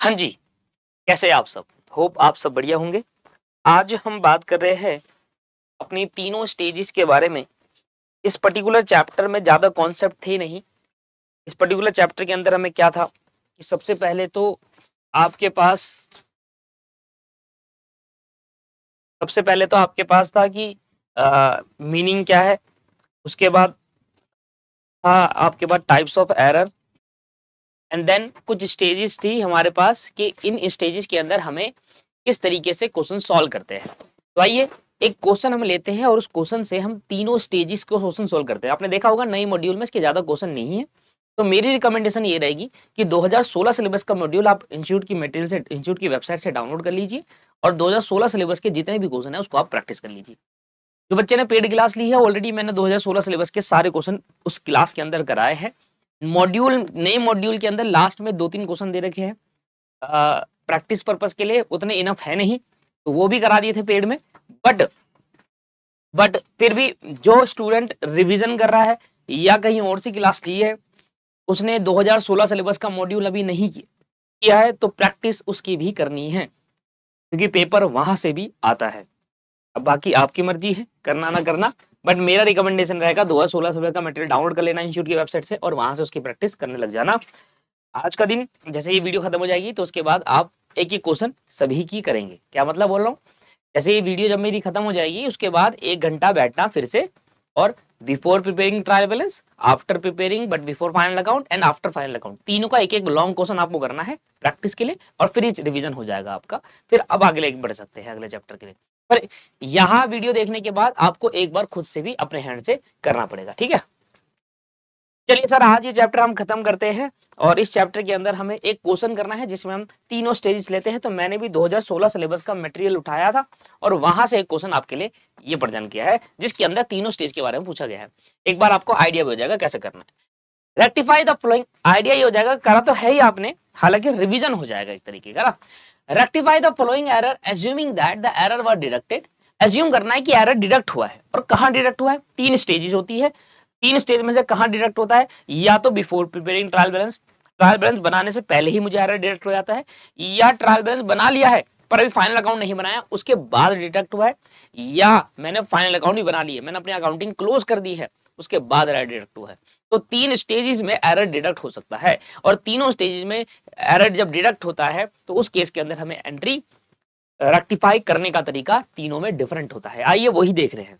हाँ जी, कैसे हैं आप सब? होप आप सब बढ़िया होंगे। आज हम बात कर रहे हैं अपनी तीनों स्टेजेस के बारे में। इस पर्टिकुलर चैप्टर में ज़्यादा कॉन्सेप्ट थे नहीं। इस पर्टिकुलर चैप्टर के अंदर हमें क्या था कि सबसे पहले तो आपके पास था कि मीनिंग क्या है, उसके बाद था आपके पास types of error and then कुछ स्टेजेस थी हमारे पास कि इन स्टेजेस के अंदर हमें किस तरीके से क्वेश्चन सॉल्व करते हैं। तो आइए एक क्वेश्चन हम लेते हैं और उस क्वेश्चन से हम तीनों स्टेजेस को क्वेश्चन सॉल्व करते हैं। आपने देखा होगा नए मॉड्यूल में इसके ज्यादा क्वेश्चन नहीं है, तो मेरी रिकमेंडेशन ये रहेगी कि 2016 सिलेबस का मॉड्यूल आप इंस्टीट्यूट की मटेरियल से, इंस्टीट्यूट की वेबसाइट से डाउनलोड कर लीजिए और 2016 सिलेबस के जितने भी क्वेश्चन है उसको आप प्रैक्टिस कर लीजिए। जो बच्चे ने पेड क्लास ली है ऑलरेडी मैंने 2016 सिलेबस के सारे क्वेश्चन उस क्लास के अंदर कराए हैं। मॉड्यूल नए मॉड्यूल के अंदर लास्ट में 2-3 क्वेश्चन दे रखे हैं प्रैक्टिस पर्पस के लिए, उतने इनफ है नहीं, तो वो भी करा दिए थे पेड में। बट फिर भी जो स्टूडेंट रिवीजन कर रहा है या कहीं और सी क्लास ली है, उसने 2016 सिलेबस का मॉड्यूल अभी नहीं किया है, तो प्रैक्टिस उसकी भी करनी है क्योंकि पेपर वहां से भी आता है। अब बाकी आपकी मर्जी है करना ना करना, बट मेरा रिकमेंडेशन रहेगा 2016 सिलेबस का मटेरियल डाउनलोड कर लेना इंस्टीट्यूट की वेबसाइट से और वहां से उसकी प्रैक्टिस करने लग जाना। आज का दिन जैसे ये वीडियो खत्म हो जाएगी तो उसके बाद आप एक ही क्वेश्चन सभी की करेंगे। क्या मतलब बोल रहा हूँ, जैसे ये वीडियो जब मेरी खत्म हो जाएगी उसके बाद 1 घंटा बैठना फिर से और before preparing trial balance, after preparing but before final account and after final account, तीनों का एक एक लॉन्ग क्वेश्चन आपको करना है प्रैक्टिस के लिए और फिर रिवीजन हो जाएगा आपका। फिर अब आगे बढ़ सकते हैं अगले चैप्टर के लिए। पर यहाँ वीडियो देखने के बाद आपको एक बार खुद से भी अपने हैंड से करना पड़ेगा, ठीक है। चलिए सर, आज ये चैप्टर हम खत्म करते हैं और इस चैप्टर के अंदर हमें एक क्वेश्चन करना है जिसमें हम तीनों स्टेजेस लेते हैं। तो मैंने भी 2016 सिलेबस का मटेरियल उठाया था और वहां से एक क्वेश्चन आपके लिए ये प्रेजेंट किया है जिसके अंदर तीनों स्टेज के बारे में पूछा गया है। एक बार आपको आइडिया भी हो जाएगा कैसे करना है। रेक्टिफाई द फ्लोइंग, आइडिया ये हो जाएगा, करा तो है ही आपने, हालांकि रिविजन हो जाएगा एक तरीके का। Rectify the flowing error assuming that the error was deducted. Assume करना है कि एरर डिडक्ट हुआ है और कहां डिडक्ट हुआ है। 3 स्टेजेस होती है, 3 स्टेज में से कहां डिडक्ट होता है, या तो before preparing trial balance, trial balance बनाने से पहले ही मुझे एरर डिडक्ट हो जाता है, या ट्रायल बैलेंस बना लिया है पर अभी फाइनल अकाउंट नहीं बनाया उसके बाद डिडक्ट हुआ है, या मैंने फाइनल अकाउंट भी बना लिया, मैंने अपनी अकाउंटिंग क्लोज कर दी है उसके बाद एरर डिडक्ट हुआ है। तो 3 स्टेजेस में एरर डिडक्ट हो सकता है और तीनों स्टेजेस में एरर जब डिडक्ट होता है तो उस केस के अंदर हमें एंट्री रेक्टिफाई करने का तरीका तीनों में डिफरेंट होता है। आइए वही देख रहे हैं।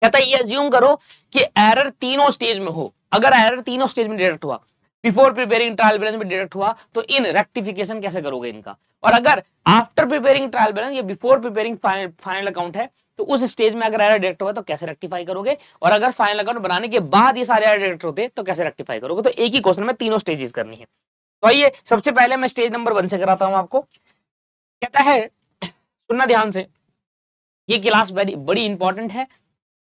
कहता है ये अज्यूम करो कि एरर तीनों स्टेज में हो। अगर एरर तीनों स्टेज में डिडक्ट हुआ, बिफोर प्रिपेयरिंग ट्रायल बैलेंस में डिडक्ट हुआ, तो इन रेक्टिफिकेशन कैसे करोगे इनका। और अगर आफ्टर प्रिपेयरिंग ट्रायल बैलेंस या बिफोर प्रिपेयरिंग फाइनल अकाउंट है तो उस स्टेज में अगर एरर डिडक्ट हुआ तो कैसे रेक्टिफाई करोगे, और अगर फाइनल अकाउंट बनाने के बाद ये सारे एरर डिडक्ट होते तो कैसे रेक्टिफाई करोगे। तो एक ही क्वेश्चन में तीनों स्टेजेस करनी है। तो आइए सबसे पहले मैं स्टेज नंबर 1 से कराता हूं आपको। कहता है, सुनना ध्यान से, ये क्लास बड़ी इंपॉर्टेंट है,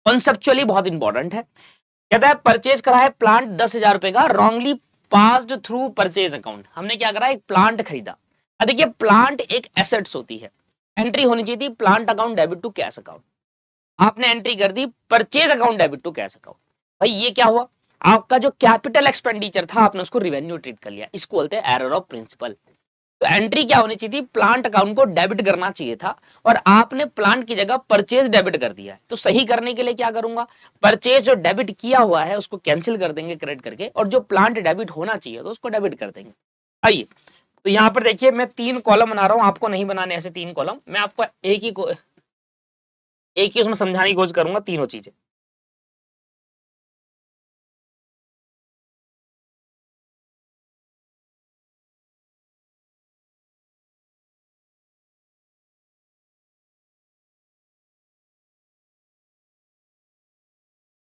कॉन्सेप्चुअली बहुत इंपॉर्टेंट है। कहता है परचेज करा है प्लांट 10,000 रुपए का, wrongly passed through purchase account. हमने क्या करा, एक प्लांट खरीदा। अब देखिए प्लांट एक एसेट्स होती है, एंट्री होनी चाहिए थी plant account debit to cash account, आपने एंट्री कर दी purchase account debit to cash account. भाई ये क्या हुआ, आपका जो कैपिटल एक्सपेंडिचर था आपने उसको रिवेन्यू ट्रीट कर लिया, इसको बोलते हैं एरर ऑफ प्रिंसिपल। तो एंट्री क्या होनी चाहिए थी, प्लांट अकाउंट को डेबिट करना चाहिए था और आपने प्लांट की जगह परचेज डेबिट कर दिया है। तो सही करने के लिए क्या करूंगा, परचेज जो डेबिट किया हुआ है उसको कैंसिल कर देंगे क्रेडिट करके, और जो प्लांट डेबिट होना चाहिए तो उसको डेबिट कर देंगे। आइए तो यहाँ पर देखिए मैं 3 कॉलम बना रहा हूं, आपको नहीं बनाने ऐसे 3 कॉलम, मैं आपको एक ही उसमें समझाने की कोशिश करूंगा तीनों चीजें।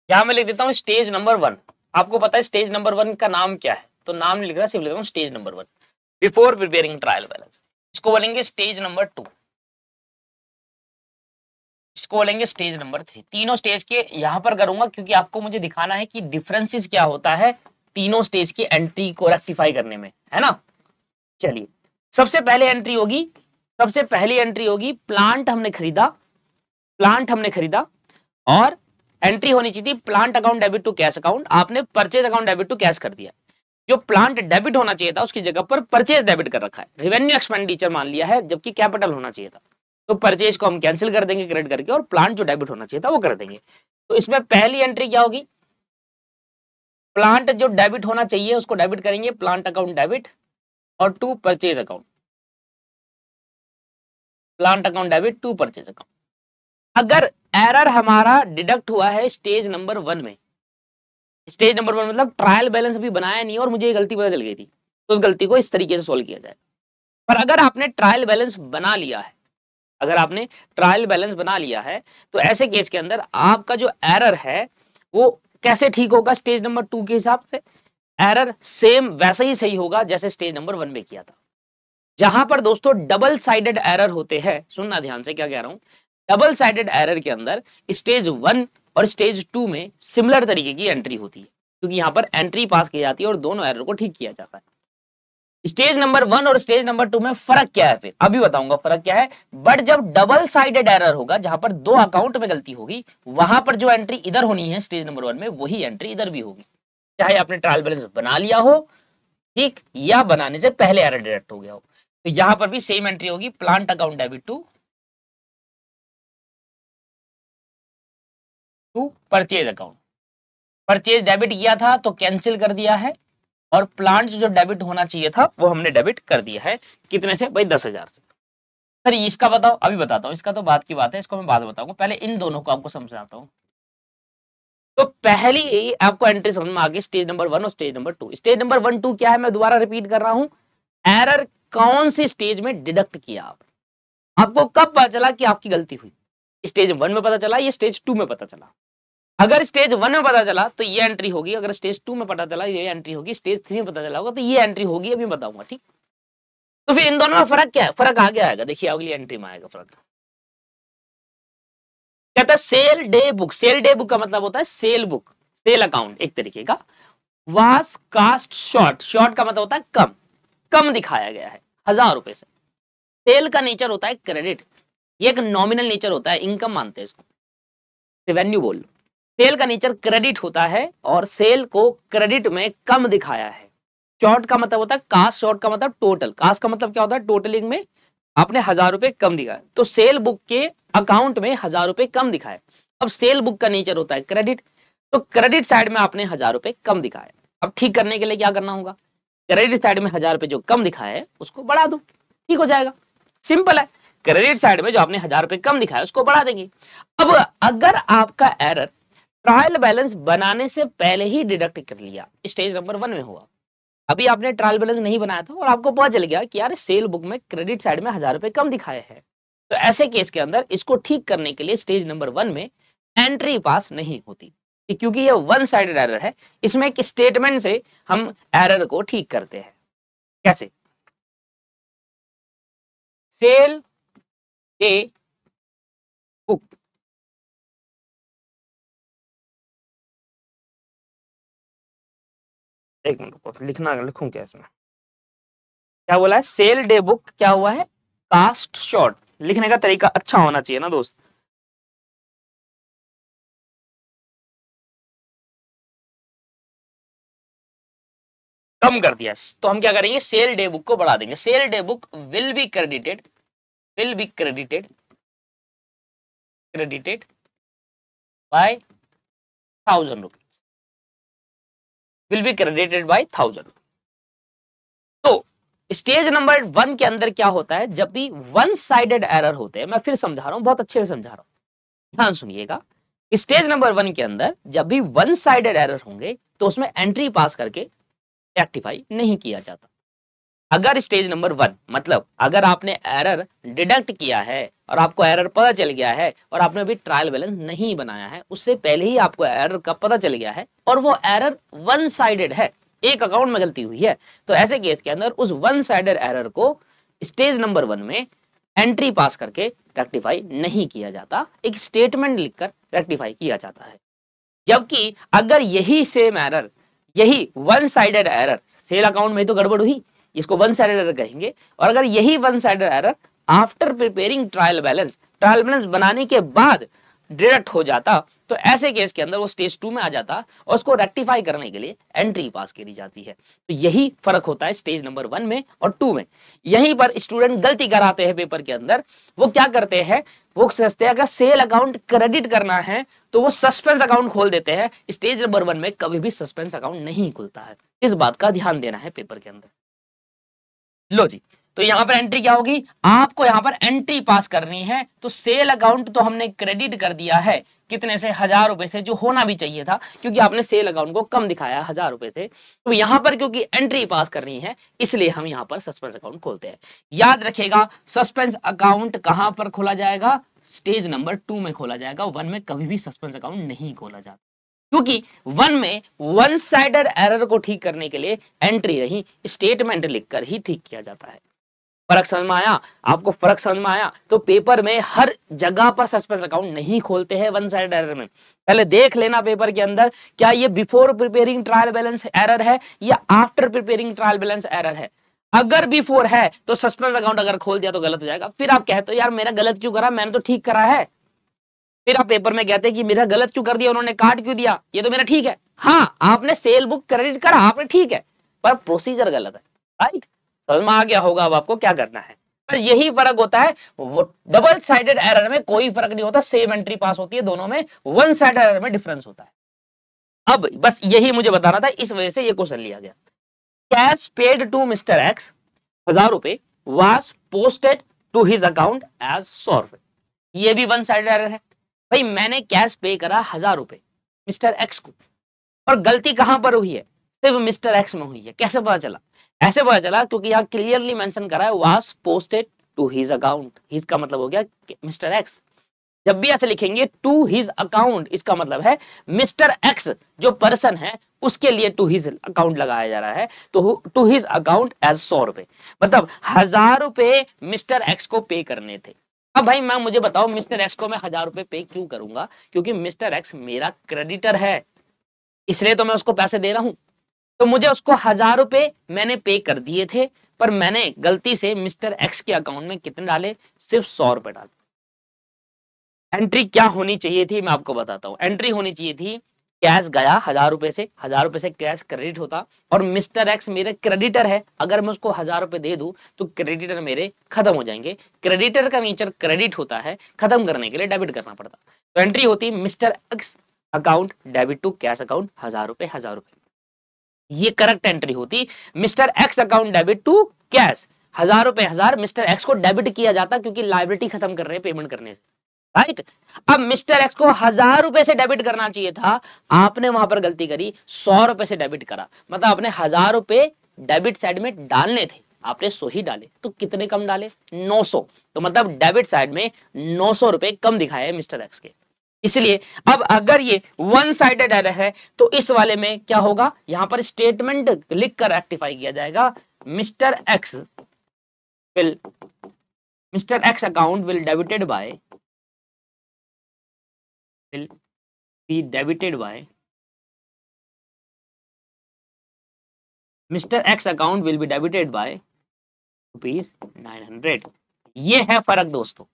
यहाँ मैं लिख देता हूँ स्टेज नंबर 1। आपको पता है स्टेज नंबर 1 का नाम क्या है, तो नाम नहीं लिख रहा, सिर्फ लिख रहा हूँ stage number 1, before preparing trial balance. इसको बोलेंगे स्टेज नंबर 2, इसको बोलेंगे स्टेज नंबर 3। तीनों स्टेज के यहां पर करूंगा क्योंकि आपको मुझे दिखाना है कि डिफरेंसेस क्या होता है तीनों स्टेज की एंट्री को रेक्टिफाई करने में, है ना। चलिए सबसे पहले एंट्री होगी, सबसे पहली एंट्री होगी प्लांट हमने खरीदा, प्लांट हमने खरीदा और एंट्री होनी चाहिए थी plant account debit to cash account, आपने purchase account debit to cash कर दिया। जो प्लांट डेबिट होना चाहिए था उसकी जगह पर परचेज डेबिट कर रखा है, रेवेन्यू एक्सपेंडिचर मान लिया है, जबकि कैपिटल होना चाहिए था। तो परचेज को हम कैंसिल कर देंगे क्रेडिट करके, और प्लांट जो डेबिट होना चाहिए था वो कर देंगे। तो इसमें पहली एंट्री क्या होगी, प्लांट जो डेबिट होना चाहिए उसको डेबिट करेंगे, प्लांट अकाउंट डेबिट, और to purchase account, plant account debit to purchase account. अगर एरर हमारा डिडक्ट हुआ है स्टेज नंबर 1 में, स्टेज नंबर 1 मतलब ट्रायल बैलेंस अभी बनाया नहीं और मुझे ये गलती पता चल गई थी, तो उस गलती को इस तरीके से सोल्व किया जाए। पर अगर आपने ट्रायल बैलेंस बना लिया है, अगर आपने ट्रायल बैलेंस बना लिया है, तो ऐसे केस के अंदर आपका जो एरर है वो कैसे ठीक होगा, स्टेज नंबर 2 के हिसाब से एरर सेम वैसे ही सही होगा जैसे स्टेज नंबर 1 में किया था। जहां पर दोस्तों डबल साइडेड एरर होते हैं, सुनना ध्यान से क्या कह रहा हूं, डबल साइडेड एरर के अंदर स्टेज 1 और स्टेज 2 में सिमिलर तरीके की एंट्री होती है, क्योंकि यहां पर एंट्री पास की जाती है और दोनों एरर को ठीक किया जाता है। स्टेज नंबर 1 और स्टेज नंबर 2 में फर्क क्या है, फिर अभी बताऊंगा फर्क क्या है। बट जब डबल साइडेड एरर होगा, जहां पर दो अकाउंट में गलती होगी, वहां पर जो एंट्री इधर होनी है स्टेज नंबर 1 में, वही एंट्री इधर भी होगी, चाहे आपने ट्रायल बैलेंस बना लिया हो, ठीक, या बनाने से पहले एरर डिडक्ट हो गया हो। तो यहां पर भी सेम एंट्री होगी, plant account debit to purchase account. Purchase debit किया था तो कैंसिल कर दिया है, और प्लांट जो डेबिट होना चाहिए था वो हमने डेबिट कर दिया है। कितने से भाई, 10,000 से। सर इसका बताओ, अभी बताता हूँ, इसका तो बात की बात है, इसको मैं बाद में बताऊंगा, पहले इन दोनों को आपको समझाता हूँ। तो पहली आपको एंट्री समझ में आ गई, स्टेज नंबर 1 और स्टेज नंबर 2। स्टेज नंबर 1 2 क्या है, मैं दोबारा रिपीट कर रहा हूं, एरर कौन सी स्टेज में डिडक्ट किया आपको कब पता चला कि आपकी गलती हुई, स्टेज 1 में पता चला, ये स्टेज 2 में पता चला। अगर स्टेज 1 में पता चला तो ये एंट्री होगी, अगर स्टेज 2 में पता चला ये एंट्री होगी, स्टेज 3 में पता चला होगा तो ये एंट्री होगी, अभी बताऊंगा, ठीक। तो फिर इन दोनों में फर्क क्या है, फर्क आगे आएगा, देखिए अगली एंट्री में आएगा फर्क। कहता है sale day book, sale day book का मतलब होता है सेल बुक, सेल अकाउंट एक तरीके का। वास कास्ट शॉर्ट, शॉर्ट का मतलब होता है कम, कम दिखाया गया है 1000 रुपए से। सेल का नेचर होता है क्रेडिट, ये एक नॉमिनल नेचर होता है, इनकम मानते हैं इसको, रेवेन्यू बोल लो। सेल का नेचर क्रेडिट होता है और सेल को क्रेडिट में कम दिखाया है। शॉर्ट का मतलब होता है कास्ट, शॉर्ट का मतलब टोटल, कास्ट का मतलब क्या होता है, टोटलिंग में आपने 1000 रुपए कम दिखाया, तो सेल बुक के अकाउंट में 1000 रुपए कम दिखाए। अब सेल बुक का नेचर होता है क्रेडिट, तो क्रेडिट साइड में आपने 1000 रुपए कम दिखाए। अब ठीक करने के लिए क्या करना होगा, क्रेडिट साइड में 1000 रुपए जो कम दिखाया है उसको बढ़ा दो, ठीक हो जाएगा, सिंपल है। क्रेडिट साइड में जो आपने 1000 रुपए कम दिखाया उसको बढ़ा देंगे। अब अगर आपका एरर ट्रायल बैलेंस बनाने से पहले ही डिडक्ट कर लिया, स्टेज नंबर 1 में हुआ, अभी आपने ट्रायल बैलेंस नहीं बनाया था और आपको पता चल गया कि यार सेल बुक में क्रेडिट साइड में 1000 रुपए कम दिखाए हैं, तो ऐसे केस के अंदर इसको ठीक करने के लिए स्टेज नंबर 1 में एंट्री पास नहीं होती, क्योंकि ये वन साइडेड एरर है। इसमें एक स्टेटमेंट से हम एरर को ठीक करते हैं। कैसे, सेल डे बुक, एक मिनट लिखना, लिखूं क्या इसमें, क्या बोला है, सेल डे बुक क्या हुआ है, कास्ट शॉर्ट। लिखने का तरीका अच्छा होना चाहिए ना दोस्त, कम कर दिया तो हम क्या करेंगे, सेल डे बुक को बढ़ा देंगे। Sale day book will be credited, will be credited, credited by 1000 rupees, will be credited by 1000। तो स्टेज नंबर 1 के अंदर क्या होता है, जब भी वन साइडेड एरर होते हैं, मैं फिर समझा रहा हूं, बहुत अच्छे से समझा रहा हूं, ध्यान सुनिएगा। स्टेज नंबर 1 के अंदर जब भी वन साइडेड एरर होंगे तो उसमें एंट्री पास करके रेक्टिफाई नहीं किया जाता। अगर स्टेज नंबर 1 मतलब अगर आपने एरर डिडक्ट किया है और आपको एरर पता चल गया है और आपने अभी ट्रायल बैलेंस नहीं बनाया है, उससे पहले ही आपको एरर का पता चल गया है और वो एरर वन साइडेड है, एक अकाउंट में गलती हुई है, तो ऐसे केस के अंदर उस वन साइडेड एरर को स्टेज नंबर 1 में एंट्री पास करके रेक्टिफाई नहीं किया जाता, एक स्टेटमेंट लिखकर रेक्टिफाई किया जाता है। जबकि अगर यही सेम एरर, यही one sided error, sale account में तो गड़बड़ हुई, इसको वन साइडेड एरर कहेंगे, और अगर यही one sided error after preparing trial balance, trial balance बनाने के बाद डिडक्ट हो जाता, तो ऐसे केस के अंदर वो स्टेज 2 में आ जाता और उसको रेक्टिफाई करने के लिए एंट्री पास करी जाती है। तो यही फर्क होता है स्टेज नंबर 1 में और 2 में। यहीं पर स्टूडेंट गलती कराते हैं पेपर के अंदर। वो क्या करते हैं, वो सोचते हैं अगर सेल अकाउंट क्रेडिट करना है तो वो सस्पेंस अकाउंट खोल देते हैं। स्टेज नंबर 1 में कभी भी सस्पेंस अकाउंट नहीं खुलता है, इस बात का ध्यान देना है पेपर के अंदर। लो जी, तो यहां पर एंट्री क्या होगी, आपको यहां पर एंट्री पास करनी है। तो सेल अकाउंट तो हमने क्रेडिट कर दिया है, कितने से, 1000 रुपए से, जो होना भी चाहिए था क्योंकि आपने सेल अकाउंट को कम दिखाया 1000 रुपए से। तो यहां पर क्योंकि एंट्री पास करनी है इसलिए हम यहां पर सस्पेंस अकाउंट खोलते हैं। याद रखिएगा, सस्पेंस अकाउंट कहां पर खोला जाएगा, स्टेज नंबर 2 में खोला जाएगा। 1 में कभी भी सस्पेंस अकाउंट नहीं खोला जाता क्योंकि 1 में वन साइडेड एरर को ठीक करने के लिए एंट्री नहीं, स्टेटमेंट लिखकर ही ठीक किया जाता है। फर्क समझ में आया आपको, फर्क समझ में आया। तो पेपर में हर जगह पर सस्पेंस अकाउंट नहीं खोलते हैं वन साइड एरर में। पहले देख लेना पेपर के अंदर क्या ये before preparing trial balance error है या after preparing trial balance error है। अगर बिफोर है तो सस्पेंस अकाउंट अगर खोल दिया तो गलत हो जाएगा। फिर आप कहते हो यार मेरा गलत क्यों करा, मैंने तो ठीक करा है। फिर आप पेपर में कहते हैं कि मेरा गलत क्यों कर दिया, उन्होंने काट क्यों दिया, ये तो मेरा ठीक है। हाँ, आपने सेल बुक क्रेडिट करा, आपने ठीक है, पर प्रोसीजर गलत है। राइट, समझ में आ गया होगा अब आपको क्या करना है। पर यही फर्क होता है, वो डबल साइडेड एरर में कोई फर्क नहीं होता, सेम एंट्री पास होती है, दोनों में वन साइडेड एरर में डिफरेंस होता है। अब बस यही मुझे बताना था, इस वजह से ये क्वेश्चन लिया गया। Cash paid to mister X 1000 रुपए was posted to his account as 100 रुपए। ये भी वन साइडेड एरर है। भाई मैंने कैश पे करा 1000 रुपए मिस्टर एक्स को, और गलती कहां पर हुई है, सिर्फ मिस्टर एक्स में हुई है। कैसे पता चला, ऐसे पता चला क्योंकि यहाँ क्लियरली मेंशन करा है was posted to his account. His का मतलब हो गया मिस्टर एक्स। जब भी ऐसे लिखेंगे टू हिज अकाउंट, इसका मतलब है मिस्टर एक्स जो पर्सन है उसके लिए टू हिज अकाउंट लगाया जा रहा है। तो टू हिज अकाउंट एज 100 रुपए, मतलब 1000 रुपए मिस्टर एक्स को पे करने थे। अब भाई मैं मुझे बताओ मिस्टर एक्स को मैं 1000 रुपए पे क्यों करूंगा, क्योंकि मिस्टर एक्स मेरा क्रेडिटर है, इसलिए तो मैं उसको पैसे दे रहा हूं। तो मुझे उसको 1000 रुपए मैंने पे कर दिए थे, पर मैंने गलती से मिस्टर एक्स के अकाउंट में कितने डाले, सिर्फ 100 रुपए डाले। एंट्री क्या होनी चाहिए थी मैं आपको बताता हूं। एंट्री होनी चाहिए थी कैश गया 1000 रुपए से, 1000 रुपए से कैश क्रेडिट होता, और मिस्टर एक्स मेरे क्रेडिटर है, अगर मैं उसको 1000 रुपए दे दूं तो क्रेडिटर मेरे खत्म हो जाएंगे। क्रेडिटर का नेचर क्रेडिट होता है, खत्म करने के लिए डेबिट करना पड़ता। तो एंट्री होती mister X account debit to cash account 1000 रुपए 1000 रुपए, ये करेक्ट एंट्री होती। Mister X account debit to cash 1000 रुपए 1000 मिस्टर एक्स को डेबिट किया जाता क्योंकि लायबिलिटी खत्म कर रहे हैं पेमेंट करने से। राइट, अब मिस्टर एक्स को 1000 रुपए से डेबिट करना चाहिए था, आपने वहां पर गलती करी, 100 रुपए से डेबिट करा। मतलब आपने 1000 रुपए डेबिट साइड में डालने थे, आपने 100 ही डाले। तो कितने कम डाले, 900। तो मतलब डेबिट साइड में 900 रुपए कम दिखाए मिस्टर एक्स के। इसलिए अब अगर ये वन साइडेड एरर है तो इस वाले में क्या होगा, यहां पर स्टेटमेंट लिखकर रेक्टिफाई किया जाएगा। Mister X account will debited bye will be debited by Mr. X account will be debited by ₹900। ये है फर्क दोस्तों।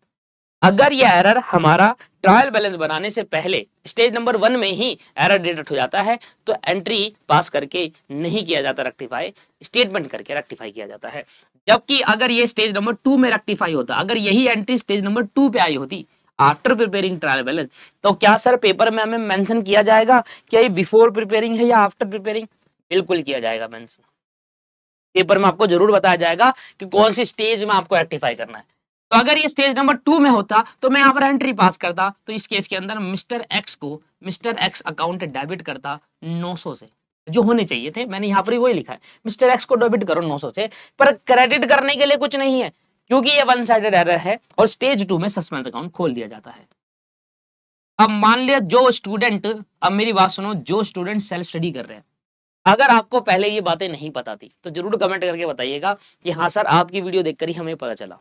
अगर ये एरर हमारा ट्रायल बैलेंस बनाने से पहले स्टेज नंबर 1 में ही एरर डिटेक्ट हो जाता है तो एंट्री पास करके नहीं किया जाता रेक्टिफाई, स्टेटमेंट करके रेक्टिफाई किया जाता है। जबकि अगर ये स्टेज नंबर 2 में रेक्टिफाई होता, अगर यही एंट्री स्टेज नंबर 2 पे आई होती आफ्टर प्रिपेयरिंग ट्रायल बैलेंस, तो क्या सर पेपर में हमें मेंशन किया जाएगा क्या ये बिफोर प्रिपेयरिंग है या आफ्टर प्रिपेयरिंग? बिल्कुल किया जाएगा मेंशन। पेपर में आपको जरूर बताया जाएगा कि कौन सी स्टेज में आपको रेक्टिफाई करना है। तो अगर ये स्टेज नंबर 2 में होता तो मैं यहाँ पर एंट्री पास करता, तो इस केस के अंदर मिस्टर एक्स अकाउंट डेबिट करता 900 से, जो होने चाहिए थे। मैंने यहाँ पर वही लिखा है, मिस्टर एक्स को डेबिट करो 900 से, पर क्रेडिट करने के लिए कुछ नहीं है क्योंकि ये वन साइडेड एरर है और स्टेज 2 में सस्पेंस अकाउंट खोल दिया जाता है। अब मान लिया जो स्टूडेंट, अब मेरी बात सुनो, जो स्टूडेंट सेल्फ स्टडी कर रहे हैं, अगर आपको पहले ये बातें नहीं पता थी तो जरूर कमेंट करके बताइएगा कि हाँ सर आपकी वीडियो देखकर ही हमें पता चला,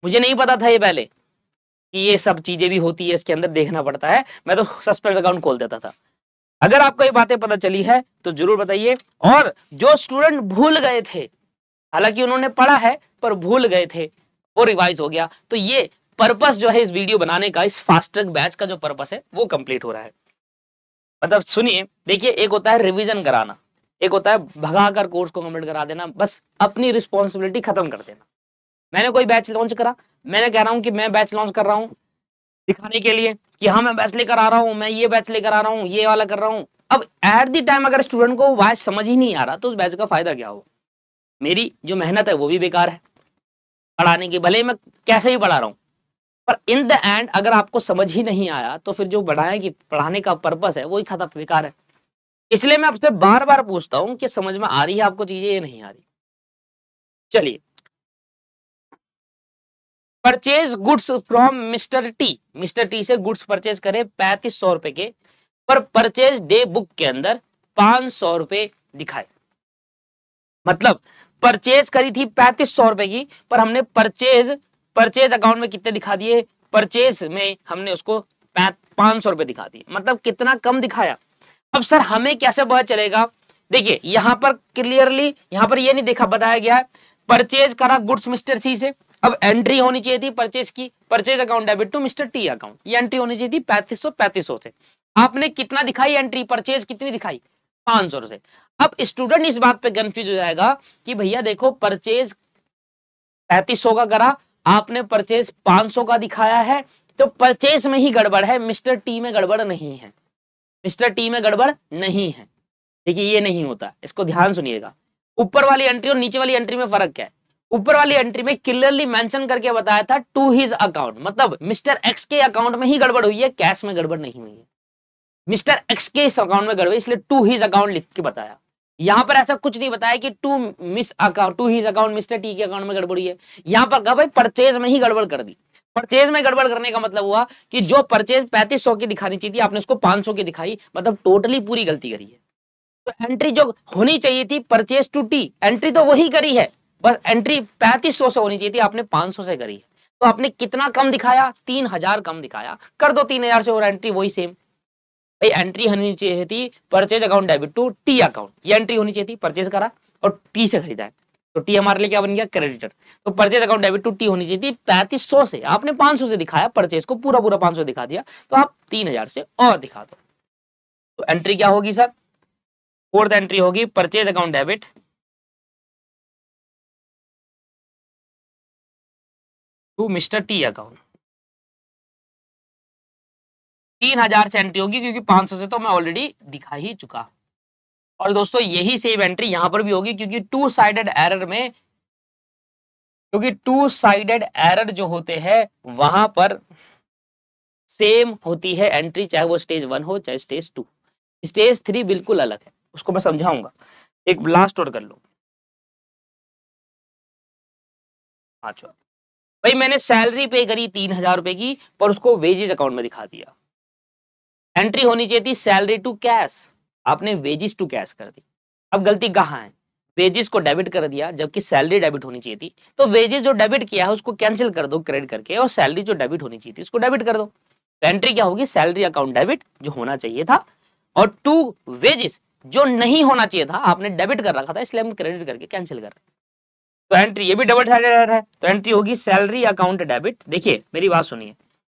मुझे नहीं पता था ये पहले कि ये सब चीजें भी होती है, इसके अंदर देखना पड़ता है, मैं तो सस्पेंस अकाउंट खोल देता था। अगर आपको ये बातें पता चली है तो जरूर बताइए। और जो स्टूडेंट भूल गए थे, हालांकि उन्होंने पढ़ा है पर भूल गए थे, वो रिवाइज हो गया, तो ये पर्पस जो है इस वीडियो बनाने का, इस फास्ट ट्रैक बैच का जो पर्पस है वो कंप्लीट हो रहा है। मतलब सुनिए, देखिए, एक होता है रिवीजन कराना, एक होता है भगाकर कोर्स को कंप्लीट करा देना, बस अपनी रिस्पॉन्सिबिलिटी खत्म कर देना। मैंने कोई बैच लॉन्च करा, मैंने कह रहा हूं कि मैं बैच लॉन्च कर रहा हूं दिखाने के लिए कि हाँ मैं बैच लेकर आ रहा हूं, मैं ये बैच लेकर आ रहा हूं, ये वाला कर रहा हूं। अब एट द टाइम अगर स्टूडेंट को बैच समझ ही नहीं आ रहा तो उस बैच का फायदा क्या हो? मेरी जो मेहनत है वो भी बेकार है पढ़ाने की, भले ही मैं कैसे ही पढ़ा रहा हूं, पर इन द एंड अगर आपको समझ ही नहीं आया तो फिर जो बढ़ाए कि पढ़ाने का पर्पस है वही खत्म, बेकार है। इसलिए मैं आपसे बार बार पूछता हूं कि समझ में आ रही है आपको चीजें या नहीं आ रही। चलिए, purchase goods from mister T, mister T से गुड्स परचेज करे 3500 रुपए के, पर परचेज डे बुक के अंदर 500 रुपए दिखाए। मतलब परचेज करी थी 3500 रुपए की, पर हमने परचेज अकाउंट में कितने दिखा दिए? परचेज में हमने उसको 500 रुपए दिखा दिए, मतलब कितना कम दिखाया। अब सर हमें कैसे पता चलेगा? देखिए यहां पर क्लियरली यहां पर ये नहीं देखा बताया गया है, परचेज करा गुड्स मिस्टर सी से, अब एंट्री होनी चाहिए थी परचेज की, purchase account debit to mister T account, ये एंट्री होनी चाहिए थी 3500 से। आपने कितना दिखाई एंट्री? परचेज कितनी दिखाई? 500 से। अब स्टूडेंट इस बात पे कंफ्यूज हो जाएगा कि भैया देखो परचेज 3500 का करा, आपने परचेज 500 का दिखाया है, तो परचेज में ही गड़बड़ है, मिस्टर टी में गड़बड़ नहीं है, मिस्टर टी में गड़बड़ नहीं है। देखिए ये नहीं होता, इसको ध्यान सुनिएगा। ऊपर वाली एंट्री और नीचे वाली एंट्री में फर्क क्या है? ऊपर वाली एंट्री में क्लियरली मेंशन करके बताया था टू हिज अकाउंट, मतलब मिस्टर एक्स के अकाउंट में ही गड़बड़ हुई है, कैश में गड़बड़ नहीं हुई है। मिस्टर एक्स के इस अकाउंट में गड़बड़, इसलिए टू हिज अकाउंट लिख के बताया। यहां पर ऐसा कुछ नहीं बताया कि to his account mister T के अकाउंट में गड़बड़ हुई है। यहां पर कहा भाई परचेज में ही गड़बड़ कर दी। परचेज में गड़बड़ करने का मतलब हुआ कि जो परचेज 3500 की दिखानी चाहिए थी आपने उसको 500 की दिखाई, मतलब टोटली पूरी गलती करी है। तो एंट्री जो होनी चाहिए थी परचेज टू टी, एंट्री तो वही करी है, बस एंट्री 3500 से होनी चाहिए थी, आपने 500 से करी है। तो आपने कितना कम दिखाया? 3000 कम दिखाया, कर दो 3000 से और एंट्री वही सेम। भाई एंट्री होनी चाहिए थी purchase account debit to T account, ये एंट्री होनी चाहिए थी, परचेज करा और टी से खरीदा है, तो टी हमारे लिए क्या बन गया? क्रेडिटर। तो purchase account debit to T होनी चाहिए थी 3500 से, आपने 500 से दिखाया, परचेज को पूरा 500 दिखा दिया, तो आप 3000 से और दिखा दो। तो एंट्री क्या होगी सर? फोर्थ एंट्री होगी purchase account debit to mister T account. 3000 से एंट्री होगी क्योंकि 500 से तो मैं ऑलरेडी दिखा ही चुका। और दोस्तों यही सेम एंट्री यहां पर भी होगी, क्योंकि टू साइडेड एरर जो होते हैं वहां पर सेम होती है एंट्री, चाहे वो स्टेज 1 हो चाहे स्टेज 2। स्टेज 3 बिल्कुल अलग है, उसको मैं समझाऊंगा। एक लास्ट और कर लो। अच्छा भाई मैंने सैलरी पे करी 3000 रुपए की, पर उसको वेजेस अकाउंट में दिखा दिया। एंट्री होनी चाहिए थी सैलरी टू कैश, आपने वेजेस टू कैश कर दी। अब गलती कहाँ है? वेजेस को डेबिट कर दिया जबकि सैलरी डेबिट होनी चाहिए थी। तो वेजेस जो डेबिट किया है उसको कैंसिल कर दो क्रेडिट करके, और सैलरी जो डेबिट होनी चाहिए थी उसको डेबिट कर दो। तो एंट्री क्या होगी? सैलरी अकाउंट डेबिट जो होना चाहिए था, और टू वेजेस जो नहीं होना चाहिए था, आपने डेबिट कर रखा था इसलिए हम क्रेडिट करके कैंसिल कर रहे हैं। तो एंट्री ये भी डबल साइडेड है, तो एंट्री होगी सैलरी अकाउंट डेबिट। देखिए मेरी बात सुनिए,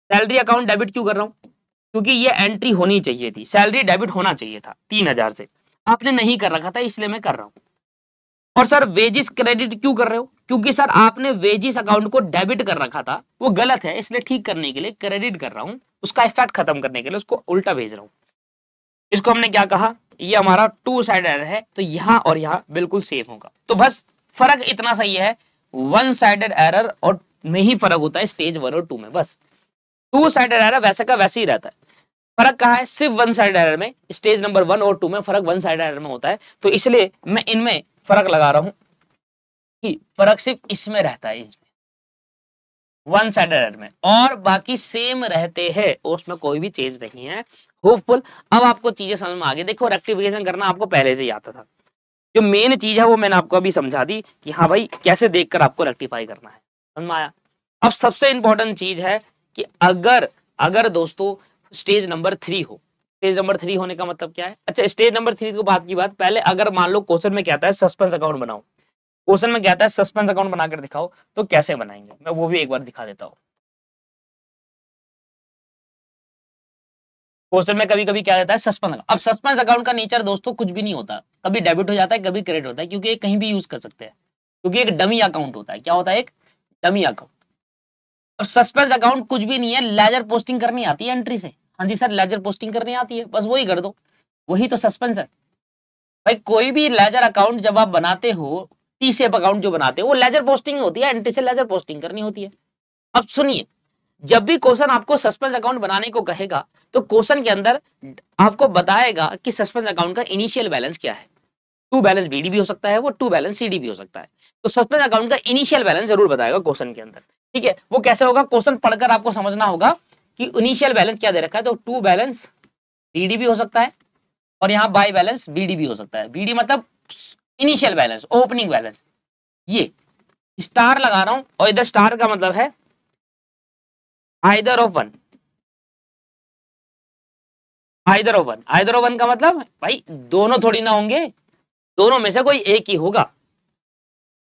सैलरी अकाउंट डेबिट क्यों कर रहा हूं? क्योंकि ये एंट्री होनी चाहिए थी, सैलरी डेबिट होना चाहिए था 3000 से, आपने नहीं कर रखा था इसलिए मैं कर रहा हूं। और सर वेजिस क्रेडिट क्यों कर रहे हो? क्योंकि सर आपने वेजिस अकाउंट को डेबिट कर रखा था, वो गलत है, इसलिए ठीक करने के लिए क्रेडिट कर रहा हूं, उसका इफेक्ट खत्म करने के लिए उसको उल्टा भेज रहा हूं। इसको हमने क्या कहा? ये हमारा टू साइड एरर है, तो यहां और यहां बिल्कुल सेम होगा। तो बस फर्क इतना सही है, वन साइडेड एरर और में ही फर्क होता है स्टेज 1 और 2 में। बस टू साइडेड एरर वैसे का वैसे ही रहता है। फर्क कहाँ है? सिर्फ वन साइड एरर में, स्टेज नंबर 1 और 2 में फर्क वन साइड एरर में होता है। तो इसलिए मैं इनमें फर्क लगा रहा हूं कि फर्क सिर्फ इसमें रहता है, वन साइड एरर में, और बाकी सेम रहते हैं, उसमें कोई भी चेंज नहीं है। होपफुल अब आपको चीजें समझ में आ गई। देखो रेक्टिफिकेशन करना आपको पहले से ही आता था, जो मेन चीज है वो मैंने आपको अभी समझा दी कि हाँ भाई कैसे देखकर आपको रेक्टिफाई करना है, समझ में आया? अब सबसे इंपॉर्टेंट चीज है कि अगर दोस्तों स्टेज नंबर 3 हो, स्टेज नंबर 3 होने का मतलब क्या है? अच्छा स्टेज नंबर 3 को बात की बात, पहले अगर मान लो क्वेश्चन में कहता है सस्पेंस अकाउंट बनाओ, क्वेश्चन में कहता है सस्पेंस अकाउंट बनाकर दिखाओ, तो कैसे बनाएंगे मैं वो भी एक बार दिखा देता हूँ। क्वेश्चन में कभी कभी क्या रहता है, सस्पेंस अकाउंट। अब सस्पेंस अकाउंट का नेचर दोस्तों कुछ भी नहीं होता, कभी डेबिट हो जाता है, कभी क्रेडिट होता है, क्योंकि ये कहीं भी यूज कर सकते हैं, क्योंकि एक डमी अकाउंट होता है। क्या होता है? एक डमी अकाउंट। और सस्पेंस अकाउंट कुछ भी नहीं है, लेजर पोस्टिंग करनी आती है एंट्री से। हाँ जी सर, लेजर पोस्टिंग करनी आती है, बस वही कर दो, वही तो सस्पेंस है भाई। कोई भी लेजर अकाउंट जब आप बनाते हो, टी शेप अकाउंट जो बनाते हो, वो लेजर पोस्टिंग होती है, एंट्री से लेजर पोस्टिंग करनी होती है। अब सुनिए, जब भी क्वेश्चन आपको सस्पेंस अकाउंट बनाने को कहेगा, तो क्वेश्चन के अंदर आपको बताएगा कि सस्पेंस अकाउंट का इनिशियल बैलेंस क्या है। टू बैलेंस बीडी भी हो सकता है, वो टू बैलेंस सीडी भी हो सकता है। तो सस्पेंस अकाउंट का इनिशियल बैलेंस जरूर बताएगा क्वेश्चन के अंदर, ठीक है। वो कैसे होगा, क्वेश्चन पढ़कर आपको समझना होगा कि इनिशियल बैलेंस क्या दे रखा है। तो टू बैलेंस बीडी भी हो सकता है, और यहाँ बाई बैलेंस बीडी भी हो सकता है। बीडी मतलब इनिशियल बैलेंस, ओपनिंग बैलेंस। ये स्टार लगा रहा हूं, और इधर स्टार का मतलब है either of one. Either of one, either of one का मतलब भाई दोनों थोड़ी ना होंगे, दोनों में से कोई एक ही होगा।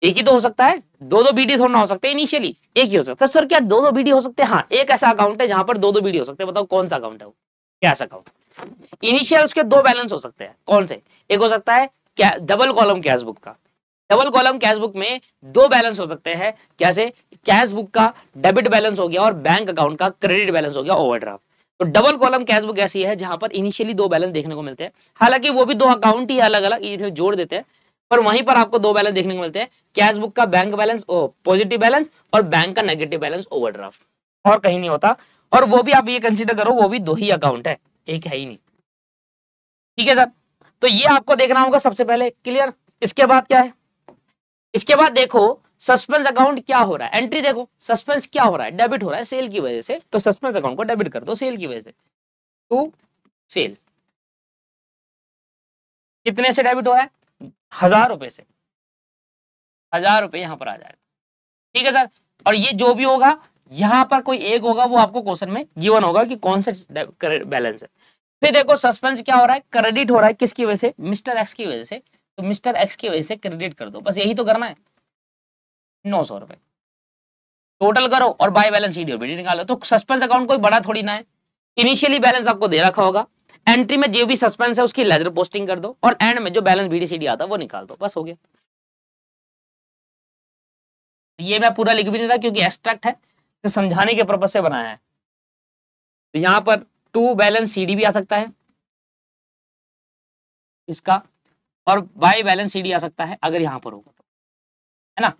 एक ही तो हो सकता है, दो दो बीडी थोड़ा ना हो सकते, इनिशियली एक ही हो सकता है। सर क्या दो दो बीडी हो सकते हैं? हाँ, एक ऐसा अकाउंट है जहां पर दो दो बीडी हो सकते हैं। बताओ कौन सा अकाउंट है वो, क्या ऐसा अकाउंट? इनिशियल उसके दो बैलेंस हो सकते हैं, कौन से? एक हो सकता है क्या, डबल कॉलम कैश बुक का। डबल कॉलम कैश बुक में दो बैलेंस हो सकते हैं, कैसे? कैश बुक का डेबिट बैलेंस हो गया और बैंक अकाउंट का क्रेडिट बैलेंस हो गया, ओवरड्राफ्ट। तो डबल कॉलम कैश बुक ऐसी है जहां पर इनिशियली दो बैलेंस देखने को मिलते हैं। हालांकि वो भी दो अकाउंट ही अलग अलग इधर जोड़ देते हैं, पर वहीं पर आपको दो बैलेंस देखने को मिलते हैं, कैश बुक का बैंक बैलेंस पॉजिटिव बैलेंस, और बैंक का नेगेटिव बैलेंस ओवरड्राफ्ट, और कहीं नहीं होता। और वो भी आप ये कंसीडर करो, वो भी दो ही अकाउंट है, एक है ही नहीं, ठीक है सर। तो ये आपको देखना होगा सबसे पहले, क्लियर। इसके बाद क्या है, इसके बाद देखो सस्पेंस अकाउंट क्या हो रहा है। एंट्री देखो, सस्पेंस क्या हो रहा है, डेबिट हो रहा है सेल की वजह से, तो सस्पेंस अकाउंट को डेबिट कर दो सेल की वजह से। टू सेल, कितने से डेबिट हो रहा है? 1000 रुपए से, 1000 रुपए यहां पर आ जाएगा, ठीक है सर। और ये जो भी होगा यहां पर कोई एक होगा, वो आपको क्वेश्चन में गिवन होगा कि कौन सा बैलेंस है। फिर देखो सस्पेंस क्या हो रहा है, क्रेडिट हो रहा है, किसकी वजह से? मिस्टर एक्स की वजह से। तो मिस्टर एक्स की वजह से क्रेडिट कर दो, बस यही तो करना है। 900 रुपए टोटल करो, और बाय बैलेंस सीडी और बीडी निकालो। तो सस्पेंस अकाउंट कोई बड़ा थोड़ी ना है, इनिशियली बैलेंस आपको दे रखा होगा, एंट्री में जो भी सस्पेंस है उसकी लेजर पोस्टिंग कर दो, और एंड में जो बैलेंस बीडी सीडी आता है वो निकाल दो, बस हो गया। ये मैं पूरा लिख भी नहीं रहा क्योंकि एब्स्ट्रैक्ट है, तो समझाने के पर्पज से बनाया है। तो यहाँ पर टू बैलेंस सीडी भी आ सकता है इसका, और बाय बैलेंस सीडी आ सकता है अगर यहां पर होगा तो, है ना।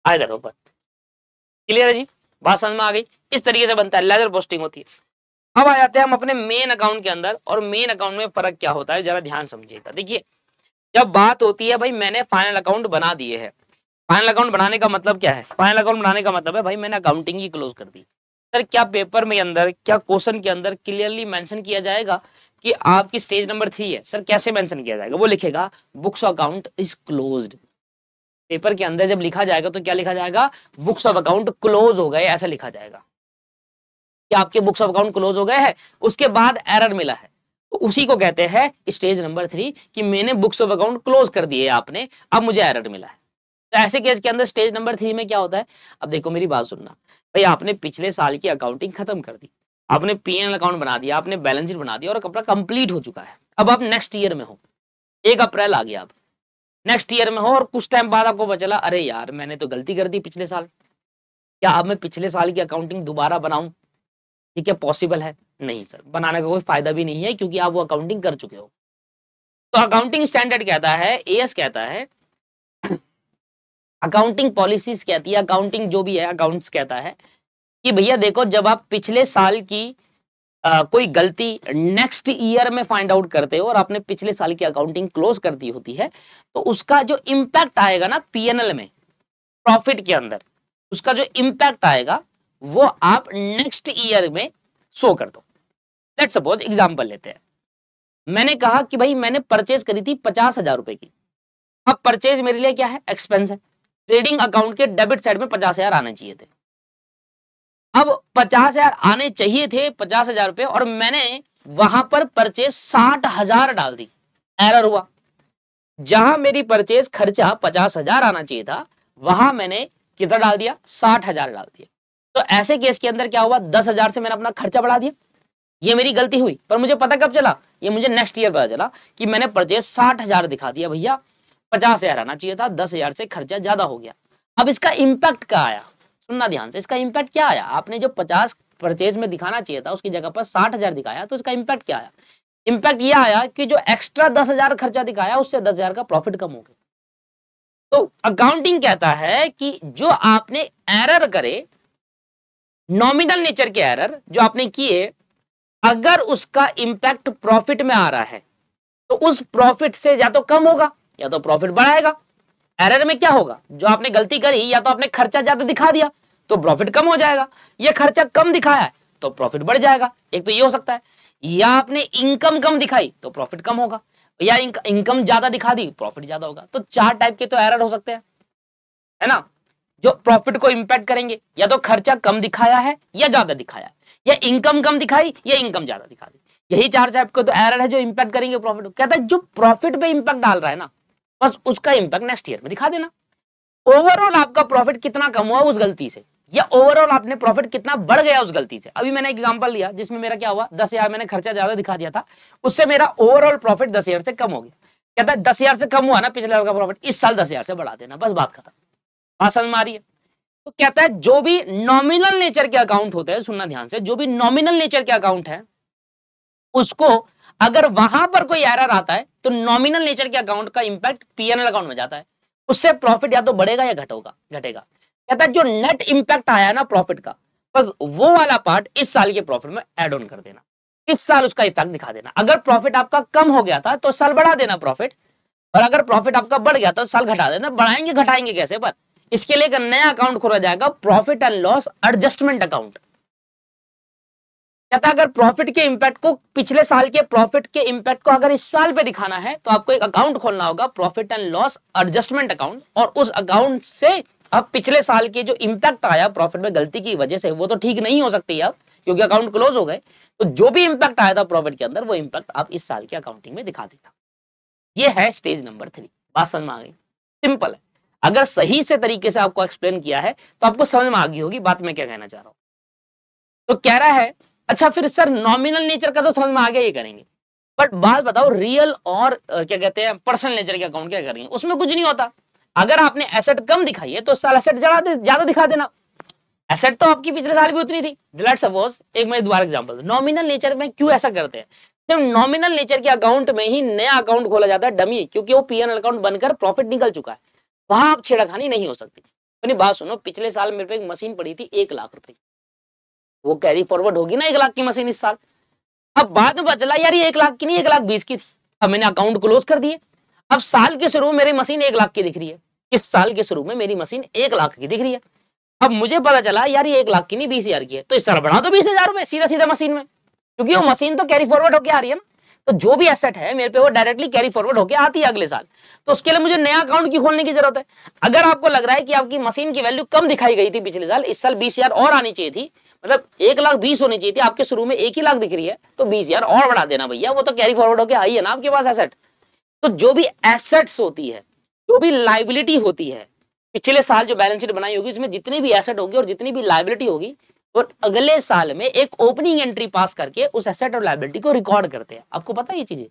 आइदर ऊपर, क्लियर है जी, बात समझ में आ गई। इस तरीके से बनता है, लेजर पोस्टिंग होती है। अब आ जाते हैं हम अपने मेन अकाउंट के अंदर, और मेन अकाउंट में फर्क क्या होता है जरा ध्यान समझिएगा। देखिए जब बात होती है भाई मैंने फाइनल अकाउंट बना दिए है, फाइनल अकाउंट बनाने का मतलब क्या है? फाइनल अकाउंट बनाने का मतलब है भाई मैंने अकाउंटिंग ही क्लोज कर दी। सर क्या पेपर में अंदर, क्या क्वेश्चन के अंदर क्लियरली मेंशन किया जाएगा कि आपकी स्टेज नंबर 3 है? सर कैसे मेंशन किया जाएगा? वो लिखेगा books account is closed. Paper के अंदर जब लिखा जाएगा तो क्या लिखा जाएगा? बुक्स ऑफ अकाउंट क्लोज हो गए, ऐसा लिखा जाएगा कि आपके बुक्स ऑफ अकाउंट क्लोज हो गए हैं। उसके बाद एरर मिला है, तो उसी को कहते हैं स्टेज नंबर 3, कि मैंने बुक्स ऑफ अकाउंट क्लोज कर दिए आपने, अब मुझे एरर मिला है। तो ऐसे केस के अंदर स्टेज नंबर 3 में क्या होता है? अब देखो मेरी बात सुनना भाई, आपने पिछले साल की अकाउंटिंग खत्म कर दी, आपने पीएनएल अकाउंट बना दिया, आपने बैलेंस शीट बना दिया, और कपड़ा कंप्लीट हो चुका है। अब आप नेक्स्ट ईयर में हो, 1 अप्रैल आ गया, आप नेक्स्ट ईयर में हो, और कुछ टाइम बाद आपको पता चला अरे यार मैंने तो गलती कर दी पिछले साल, क्या अब मैं पिछले साल की अकाउंटिंग दोबारा बनाऊं? ठीक है, पॉसिबल है? नहीं सर, बनाने का कोई फायदा भी नहीं है, क्योंकि आप वो अकाउंटिंग कर चुके हो। तो अकाउंटिंग स्टैंडर्ड कहता है, एएस कहता है, अकाउंटिंग पॉलिसीज कहती है, अकाउंटिंग जो भी है अकाउंट्स कहता है कि भैया देखो जब आप पिछले साल की कोई गलती नेक्स्ट ईयर में फाइंड आउट करते हो और आपने पिछले साल की अकाउंटिंग क्लोज कर दी होती है, तो उसका जो इंपैक्ट आएगा ना पीएनएल में, प्रॉफिट के अंदर, उसका जो इंपैक्ट आएगा वो आप नेक्स्ट ईयर में शो कर दो। लेट्स सपोज एग्जांपल लेते हैं, मैंने कहा कि भाई मैंने परचेज करी थी 50,000 रुपए की। अब परचेज मेरे लिए क्या है? एक्सपेंस है। ट्रेडिंग अकाउंट के डेबिट साइड में 50,000 आने चाहिए थे। अब 50,000 आने चाहिए थे, 50,000 रुपए, और मैंने वहां पर परचेज 60,000 डाल दी, एरर हुआ। जहां मेरी परचेज खर्चा 50,000 आना चाहिए था, वहां मैंने कितना डाल दिया, 60,000 डाल दिया। तो ऐसे केस के अंदर क्या हुआ, 10,000 से मैंने अपना खर्चा बढ़ा दिया। ये मेरी गलती हुई, पर मुझे पता कब चला, ये मुझे नेक्स्ट ईयर पता चला कि मैंने परचेज 60,000 दिखा दिया, भैया 50,000 आना चाहिए था, 10,000 से खर्चा ज्यादा हो गया। अब इसका इंपैक्ट क्या आया, सुनना ध्यान से, इसका इंपैक्ट क्या आया, आपने जो 50 परचेज में दिखाना चाहिए था उसकी जगह पर 60,000 दिखाया, तो इसका इंपैक्ट क्या आया, इंपैक्ट ये आया कि जो एक्स्ट्रा 10,000 खर्चा दिखाया उससे 10,000 का प्रॉफिट कम हो गया। तो अकाउंटिंग कहता है कि जो आपने एरर करे, नॉमिनल नेचर के एरर जो आपने किए, अगर उसका इंपैक्ट प्रॉफिट में आ रहा है तो उस प्रॉफिट से या तो कम होगा या तो प्रॉफिट बढ़ाएगा। एरर में क्या होगा, जो आपने गलती करी, या तो आपने खर्चा ज्यादा दिखा दिया तो प्रॉफिट कम हो जाएगा, या खर्चा कम दिखाया है तो प्रॉफिट बढ़ जाएगा। एक तो ये हो सकता है, या आपने इनकम कम दिखाई तो प्रॉफिट कम होगा, या इनकम ज्यादा दिखा दी प्रॉफिट ज्यादा होगा। तो 4 टाइप के तो एरर हो सकते हैं, है ना, जो प्रॉफिट को इंपैक्ट करेंगे। या तो खर्चा कम दिखाया है या ज्यादा दिखाया है, या इनकम कम दिखाई या इनकम ज्यादा दिखा दी। यही 4 टाइप के तो एरर है जो इंपैक्ट करेंगे प्रॉफिट को। कहता है जो प्रॉफिट पे इंपैक्ट डाल रहा है ना, बस उसका इंपैक्ट नेक्स्ट ईयर में दिखा देना। ओवरऑल आपका प्रॉफिट कितना कम हुआ उस गलती से, या ओवरऑल आपने प्रॉफिट कितना बढ़ गया उस गलती से। अभी मैंने एग्जांपल लिया जिसमें मेरा क्या हुआ, 10,000 मैंने खर्चा ज्यादा दिखा दिया था, उससे मेरा ओवरऑल प्रॉफिट 10,000 से कम हो गया। कहता है 10,000 से कम हुआ ना पिछले साल का प्रॉफिट, इस साल 10,000 से बढ़ा देना, बस बात खत्म। बात समझ में आ रही है। तो कहता है जो भी नॉमिनल नेचर के अकाउंट होते हैं, सुनना ध्यान से, जो भी नॉमिनल नेचर के अकाउंट है उसको अगर वहां पर कोई एरर आता है तो नॉमिनल नेचर के अकाउंट का इंपैक्ट पीएनएल अकाउंट में जाता है, उससे प्रॉफिट या तो बढ़ेगा या घटेगा। कहता है जो नेट इंपैक्ट आया ना प्रॉफिट का, बस वो वाला पार्ट इस साल के प्रॉफिट में ऐड ऑन कर देना, इस साल उसका इफेक्ट दिखा देना। अगर प्रॉफिट आपका कम हो गया था तो साल बढ़ा देना प्रॉफिट, और अगर प्रॉफिट आपका बढ़ गया तो साल घटा देना। बढ़ाएंगे घटाएंगे कैसे, पर इसके लिए एक नया अकाउंट खोला जाएगा, profit and loss adjustment account. कहता है अगर प्रॉफिट के इंपैक्ट को, पिछले साल के प्रॉफिट के इंपैक्ट को अगर इस साल पे दिखाना है तो आपको एक अकाउंट खोलना होगा, profit and loss adjustment account, और उस अकाउंट से अब पिछले साल के जो इंपैक्ट आया प्रॉफिट में गलती की वजह से, वो तो ठीक नहीं हो सकती अब क्योंकि अकाउंट क्लोज हो गए, तो जो भी इंपैक्ट आया था प्रॉफिट के अंदर वो इंपैक्ट आप इस साल की अकाउंटिंग में दिखा देना। ये है स्टेज नंबर 3। बात समझ में आ गई, सिंपल है। अगर सही से तरीके से आपको एक्सप्लेन किया है तो आपको समझ में आ गई होगी बात मैं क्या कहना चाह रहा हूं। तो कह रहा है अच्छा फिर सर नॉमिनल नेचर का तो समझ में आ गया, ये करेंगे, बट बात बताओ रियल और क्या कहते हैं पर्सनल नेचर के अकाउंट क्या करेंगे। उसमें कुछ नहीं होता, अगर आपने एसेट कम दिखाई है तो साल एसेट ज्यादा दिखा देना। एसेट तो आपकी पिछले साल भी उतनी थी। लेट्स सपोज, एक मैं दोबारा एग्जांपल, नॉमिनल नेचर में क्यों ऐसा करते हैं, जब नॉमिनल नेचर के अकाउंट में ही नया अकाउंट खोला जाता है डमी, क्योंकि वो पीएनएल अकाउंट बनकर प्रॉफिट निकल चुका है, वहां आप छेड़खानी नहीं हो सकती। अपनी बात सुनो, पिछले साल मेरे पे एक मशीन पड़ी थी 1 लाख रुपए, वो कैरी फॉरवर्ड होगी ना 1 लाख की मशीन इस साल। अब बाद में पता चला यार ये 1 लाख की नहीं 1,20,000 की थी, अब मैंने अकाउंट क्लोज कर दिए। अब साल के शुरू में मेरी मशीन 1 लाख की दिख रही है, इस साल के शुरू में मेरी मशीन 1 लाख की दिख रही है। अब मुझे पता चला यार ये 1 लाख की नहीं 20,000 की है, तो इस साल बढ़ा दो 20,000 रुपए सीधा सीधा मशीन में, क्योंकि वो मशीन तो कैरी फॉरवर्ड होकर आ रही है ना। तो जो भी एसेट है मेरे पे वो डायरेक्टली कैरी फॉरवर्ड होकर आती है अगले साल, तो उसके लिए मुझे नया अकाउंट की खोलने की जरूरत है। अगर आपको लग रहा है कि आपकी मशीन की वैल्यू कम दिखाई गई थी पिछले साल, इस साल 20,000 और आनी चाहिए थी, मतलब 1,20,000 होनी चाहिए थी, आपके शुरू में 1 ही लाख दिख रही है, तो 20,000 और बढ़ा देना भैया, वो तो कैरी फॉरवर्ड होकर आई है ना आपके पास एसेट। तो जो भी एसेट्स होती है, जो भी लाइबिलिटी होती है, पिछले साल जो बैलेंस शीट बनाई होगी उसमें जितनी भी एसेट होगी और जितनी भी लाइबिलिटी होगी, और अगले साल में एक ओपनिंग एंट्री पास करके उस एसेट और लाइबिलिटी को रिकॉर्ड करते हैं। आपको पता है ये चीजें,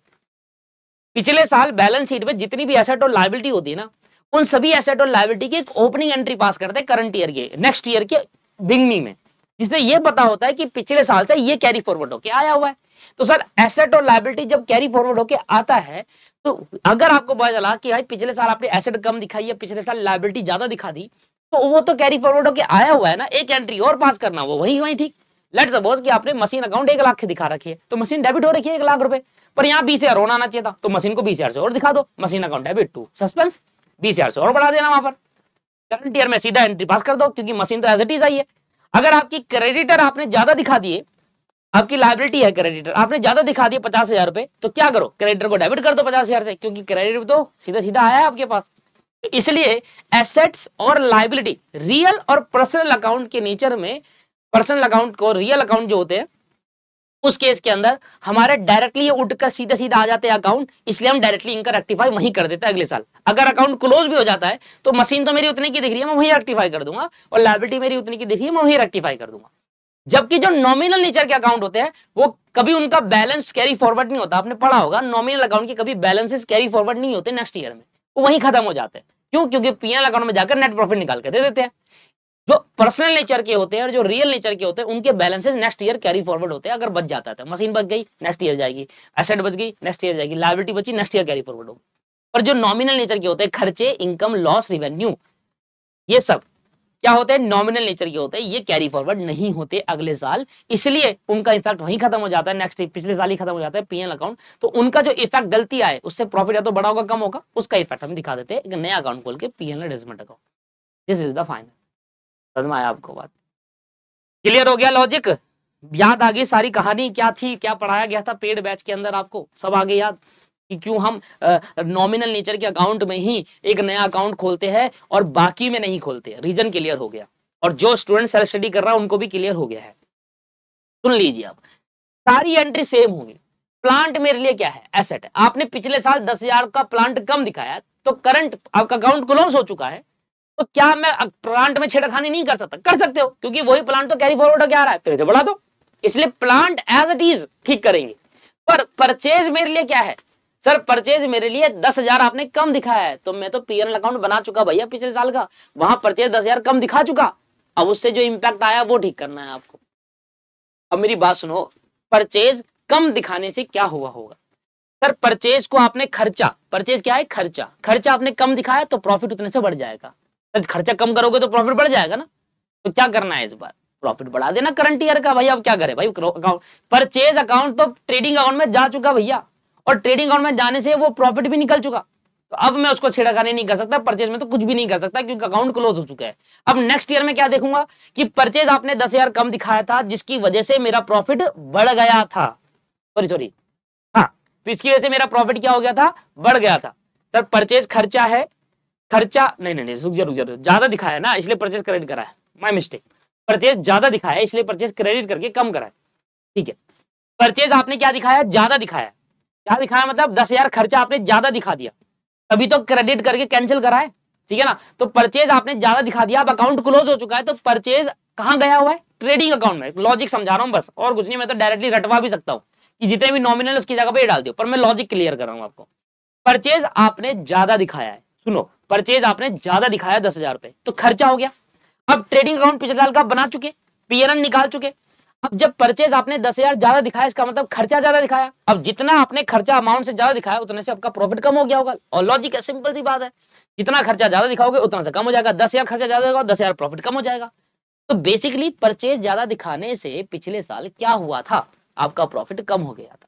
पिछले साल बैलेंस शीट में जितनी भी एसेट और लाइबिलिटी होती है ना, उन सभी एसेट और लाइबिलिटी की एक ओपनिंग एंट्री पास करते हैं करंट ईयर के, नेक्स्ट ईयर के बिगनिंग में, जिससे ये पता होता है कि पिछले साल से ये कैरी फॉरवर्ड होके आया हुआ है। तो सर एसेट और लायबिलिटी जब कैरी फॉरवर्ड होके आता है, तो अगर आपको पता चला कि भाई पिछले साल आपने एसेट कम दिखाई है, पिछले साल लायबिलिटी ज्यादा दिखा दी, तो वो तो कैरी फॉरवर्ड होके आया हुआ है ना, एक एंट्री और पास करना, वो वही ठीक। लेट्स सपोज कि आपने मशीन अकाउंट 1 लाख की दिखा रखी है, तो मशीन डेबिट हो रखी है 1 लाख रुपए, पर यहाँ 20,000 होना आना चाहिए था, तो मशीन को 20,000 से और दिखा दो, machine account debit to suspense, 20,000 से और बढ़ा देना वहां पर, करंट ईयर में सीधा एंट्री पास कर दो, क्योंकि मशीन तो एज इट इज आई है। अगर आपकी क्रेडिटर आपने ज्यादा दिखा दिए, आपकी लायबिलिटी है क्रेडिटर, आपने ज्यादा दिखा दिए 50,000 रुपए, तो क्या करो, क्रेडिटर को डेबिट कर दो 50,000 से, क्योंकि क्रेडिट तो सीधा सीधा आया है आपके पास। इसलिए एसेट्स और लायबिलिटी रियल और पर्सनल अकाउंट के नेचर में, पर्सनल अकाउंट को रियल अकाउंट जो होते हैं उस केस के अंदर हमारे डायरेक्टली ये उठ कर सीधा सीधा आ जाते हैं अकाउंट, इसलिए हम डायरेक्टली इनका रेक्टिफाई वहीं कर देते हैं अगले साल। अगर अकाउंट क्लोज भी हो जाता है तो मशीन तो मेरी उतनी की दिख रही है, मैं वहीं रेक्टिफाई कर दूंगा, और लायबिलिटी मेरी उतनी की दिख रही है, मैं वहीं रेक्टिफाई कर दूंगा। जबकि जो नॉमिनल नेचर के अकाउंट होते हैं वो कभी उनका बैलेंस कैरी फॉरवर्ड नहीं होता। आपने पढ़ा होगा नॉमिनल अकाउंट के कभी बैलेंसेस कैरी फॉरवर्ड नहीं होते नेक्स्ट ईयर में, वो वहीं खत्म हो जाते हैं। क्यों? क्योंकि पीएनएल अकाउंट में जाकर नेट प्रॉफिट निकाल के दे देते हैं। जो पर्सनल नेचर के होते हैं और जो रियल नेचर के होते हैं उनके balances next year carry forward होते हैं। अगर बच जाता है तो मशीन बच गई, नेक्स्ट ईयर जाएगी, एसेट बच गई, नेक्स्ट ईयर जाएगी, लायबिलिटी बची, नेक्स्ट ईयर कैरी फॉरवर्ड होगी। पर जो नॉमिनल नेचर के होते हैं, खर्चे, इनकम, लॉस, रिवेन्यू, ये सब क्या होते हैं? नॉमिनल नेचर के होते हैं, ये कैरी फॉरवर्ड नहीं होते अगले साल, इसलिए उनका इफेक्ट वहीं खत्म हो जाता है, नेक्स्ट पिछले साल ही खत्म हो जाता है पीएनएल अकाउंट। तो उनका जो इफेक्ट गलती आए उससे प्रॉफिट या तो बड़ा होगा कम होगा, उसका इफेक्ट हम दिखा देते हैं एक नया अकाउंट खोल के, PNL adjustment account. This is the final. समझ में आया आपको बात? क्लियर हो गया लॉजिक? याद आ गई सारी कहानी क्या थी, क्या पढ़ाया गया था पेड बैच के अंदर, आपको सब आगे याद कि क्यों हम नॉमिनल नेचर के अकाउंट में ही एक नया अकाउंट खोलते हैं और बाकी में नहीं खोलते। रीजन क्लियर हो गया, और जो स्टूडेंट सेल्फ स्टडी कर रहा है उनको भी क्लियर हो गया है। सुन लीजिए आप, सारी एंट्री सेम होंगी। प्लांट मेरे लिए क्या है? एसेट है। आपने पिछले साल 10,000 का प्लांट कम दिखाया तो करंट आपका अकाउंट क्लोज हो चुका है, तो क्या मैं प्लांट में छेड़खानी नहीं कर सकता? कर सकते हो, क्योंकि वही प्लांट तो कैरी फॉरवर्ड होकर आ रहा है, फिर से बढ़ा दो। इसलिए प्लांट एज इट इज ठीक करेंगे। पर परचेज मेरे लिए क्या है? सर परचेज मेरे लिए 10,000 आपने कम दिखाया है, तो मैं तो पीएनएल अकाउंट बना चुका भैया पिछले साल का, वहां परचेज 10,000 कम दिखा चुका। अब उससे जो इंपैक्ट आया वो ठीक करना है आपको। अब मेरी बात सुनो, परचेज कम दिखाने से क्या हुआ होगा? सर परचेज को आपने खर्चा, परचेज क्या है? खर्चा, खर्चा आपने कम दिखाया तो प्रॉफिट उतने से बढ़ जाएगा। खर्चा कम करोगे तो प्रॉफिट बढ़ जाएगा ना। तो क्या करना है इस बार? प्रॉफिट बढ़ा देना करंट ईयर का। भाई अब क्या करे भाई, अकाउंट परचेज अकाउंट तो ट्रेडिंग अकाउंट में जा चुका भैया, और ट्रेडिंग अकाउंट में जाने से वो प्रॉफिट भी निकल चुका, तो अब मैं उसको छेड़खानी नहीं कर सकता। परचेज में तो कुछ भी नहीं कर सकता क्योंकि अकाउंट क्लोज हो चुका है। अब नेक्स्ट ईयर में क्या देखूंगा कि परचेज आपने 10,000 कम दिखाया था जिसकी वजह से मेरा प्रॉफिट बढ़ गया था। सॉरी हाँ, इसकी वजह से मेरा प्रॉफिट क्या हो गया था? बढ़ गया था। सर परचेज खर्चा है, खर्चा नहीं रुक जा, ज्यादा दिखाया ना इसलिए परचेज क्रेडिट करा है, माय मिस्टेक। परचेज ज्यादा दिखाया इसलिए परचेज क्रेडिट करके कम करा है, ठीक है। परचेज आपने क्या दिखाया? ज्यादा दिखाया। क्या दिखाया मतलब 10,000 खर्चा आपने ज्यादा दिखा दिया, तभी तो क्रेडिट करके कैंसिल करा है, ठीक है ना। तो परचेज आपने ज्यादा दिखा दिया, अब अकाउंट क्लोज हो चुका है, तो परचेज कहां गया हुआ है? ट्रेडिंग अकाउंट में। लॉजिक समझा रहा हूं बस, और कुछ नहीं। मैं तो डायरेक्टली रटवा भी सकता हूं कि जितने भी नॉमिनल उसकी जगह पे डाल दो, पर मैं लॉजिक क्लियर कर रहा हूं आपको। परचेज आपने ज्यादा दिखाया है, सुनो, परचेज आपने ज्यादा दिखाया 10,000 रुपए, तो खर्चा हो गया। अब ट्रेडिंग अकाउंट पिछले साल का बना चुके, पीएनएल निकाल चुके। अब जब परचेज आपने 10,000 ज्यादा दिखाया, इसका मतलब खर्चा ज्यादा दिखाया। अब जितना आपने खर्चा अमाउंट से ज्यादा दिखाया उतने से आपका प्रॉफिट कम हो गया होगा। और लॉजिक है, सिंपल सी बात है, जितना खर्चा ज्यादा दिखाओगे उतना से कम हो जाएगा। 10,000 खर्चा ज्यादा होगा, 10,000 प्रॉफिट कम हो जाएगा। तो बेसिकली परचेज ज्यादा दिखाने से पिछले साल क्या हुआ था? आपका प्रॉफिट कम हो गया था।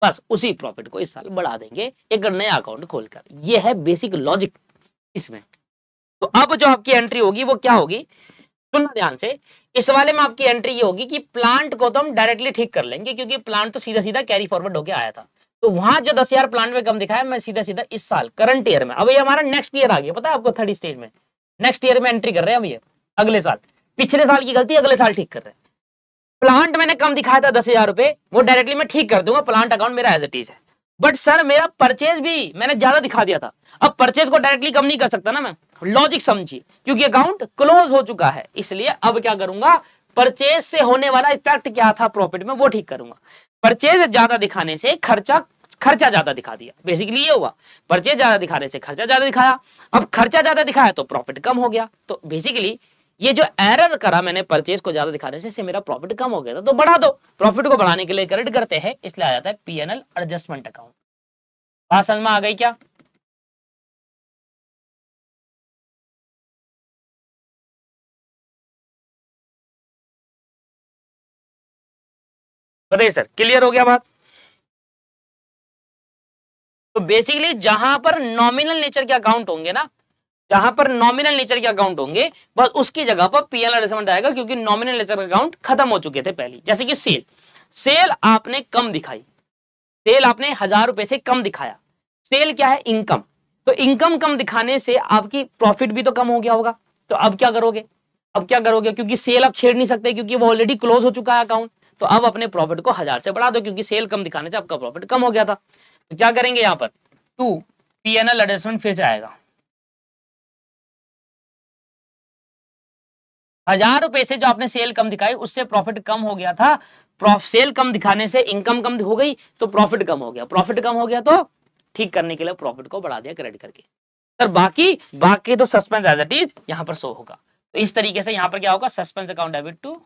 बस उसी प्रॉफिट को इस साल बढ़ा देंगे एक नया अकाउंट खोलकर। ये है बेसिक लॉजिक इसमें। तो अब जो आपकी एंट्री होगी वो क्या होगी, सुनना ध्यान से। इस वाले में आपकी एंट्री ये होगी कि प्लांट को तो हम डायरेक्टली ठीक कर लेंगे क्योंकि प्लांट तो सीधा सीधा कैरी फॉरवर्ड होके आया था। तो वहां जो 10,000 प्लांट में कम दिखाया, मैं सीधा सीधा इस साल करंट ईयर में, अब ये हमारा नेक्स्ट ईयर आ गया, पता है आपको, थर्ड स्टेज में नेक्स्ट ईयर में एंट्री कर रहे हैं हम। ये अगले साल, पिछले साल की गलती अगले साल ठीक कर रहे हैं। प्लांट मैंने कम दिखाया था 10,000 रुपए, वो डायरेक्टली मैं ठीक कर दूंगा, प्लांट अकाउंट मेरा एज इट इज है। बट सर मेरा परचेज भी मैंने ज्यादा दिखा दिया था, अब परचेज को डायरेक्टली कम नहीं कर सकता ना मैं। लॉजिक समझिए, क्योंकि अकाउंट क्लोज हो चुका है, इसलिए अब क्या करूंगा, परचेज से होने वाला इफेक्ट क्या था प्रॉफिट में वो ठीक करूंगा। परचेज ज्यादा दिखाने से खर्चा ज्यादा दिखा दिया, बेसिकली ये हुआ। परचेज ज्यादा दिखाने से खर्चा ज्यादा दिखाया, अब खर्चा ज्यादा दिखाया तो प्रॉफिट कम हो गया। तो बेसिकली ये जो एरर करा मैंने परचेज को ज्यादा दिखाने से मेरा प्रॉफिट कम हो गया था, तो बढ़ा दो। प्रॉफिट को बढ़ाने के लिए क्रेडिट करते हैं, इसलिए आ जाता है पीएनएल एडजस्टमेंट अकाउंट। बात समझ में आ गई क्या? बताइए सर, क्लियर हो गया बात? तो बेसिकली जहां पर नॉमिनल नेचर के अकाउंट होंगे ना, जहां पर नॉमिनल नेचर के अकाउंट होंगे, बस उसकी जगह पर पीएनएल एडजस्टमेंट आएगा, क्योंकि नॉमिनल नेचर के अकाउंट खत्म हो चुके थे पहले। जैसे कि सेल आपने कम दिखाई, सेल आपने 1,000 रुपए से कम दिखाया। सेल क्या है? इनकम। तो इनकम कम दिखाने से आपकी प्रॉफिट भी तो कम हो गया होगा। तो अब क्या करोगे? क्योंकि सेल आप छेड़ नहीं सकते क्योंकि वो ऑलरेडी क्लोज हो चुका है अकाउंट। तो अब अपने प्रॉफिट को 1000 से बढ़ा दो, क्योंकि सेल कम दिखाने से आपका प्रॉफिट कम हो गया था। तो क्या करेंगे यहाँ पर 2 P&L एडजस्टमेंट फिर से आएगा। 1000 रुपए से जो आपने सेल कम दिखाई उससे प्रॉफिट कम हो गया था, सेल कम दिखाने से इनकम कम हो गई तो प्रॉफिट कम हो गया, प्रॉफिट कम हो गया तो ठीक करने के लिए प्रॉफिट को बढ़ा दिया क्रेडिट करके। सर बाकी तो सस्पेंस एज इट इज यहाँ पर शो होगा। तो इस तरीके से यहाँ पर क्या होगा, सस्पेंस अकाउंट डेबिट टू।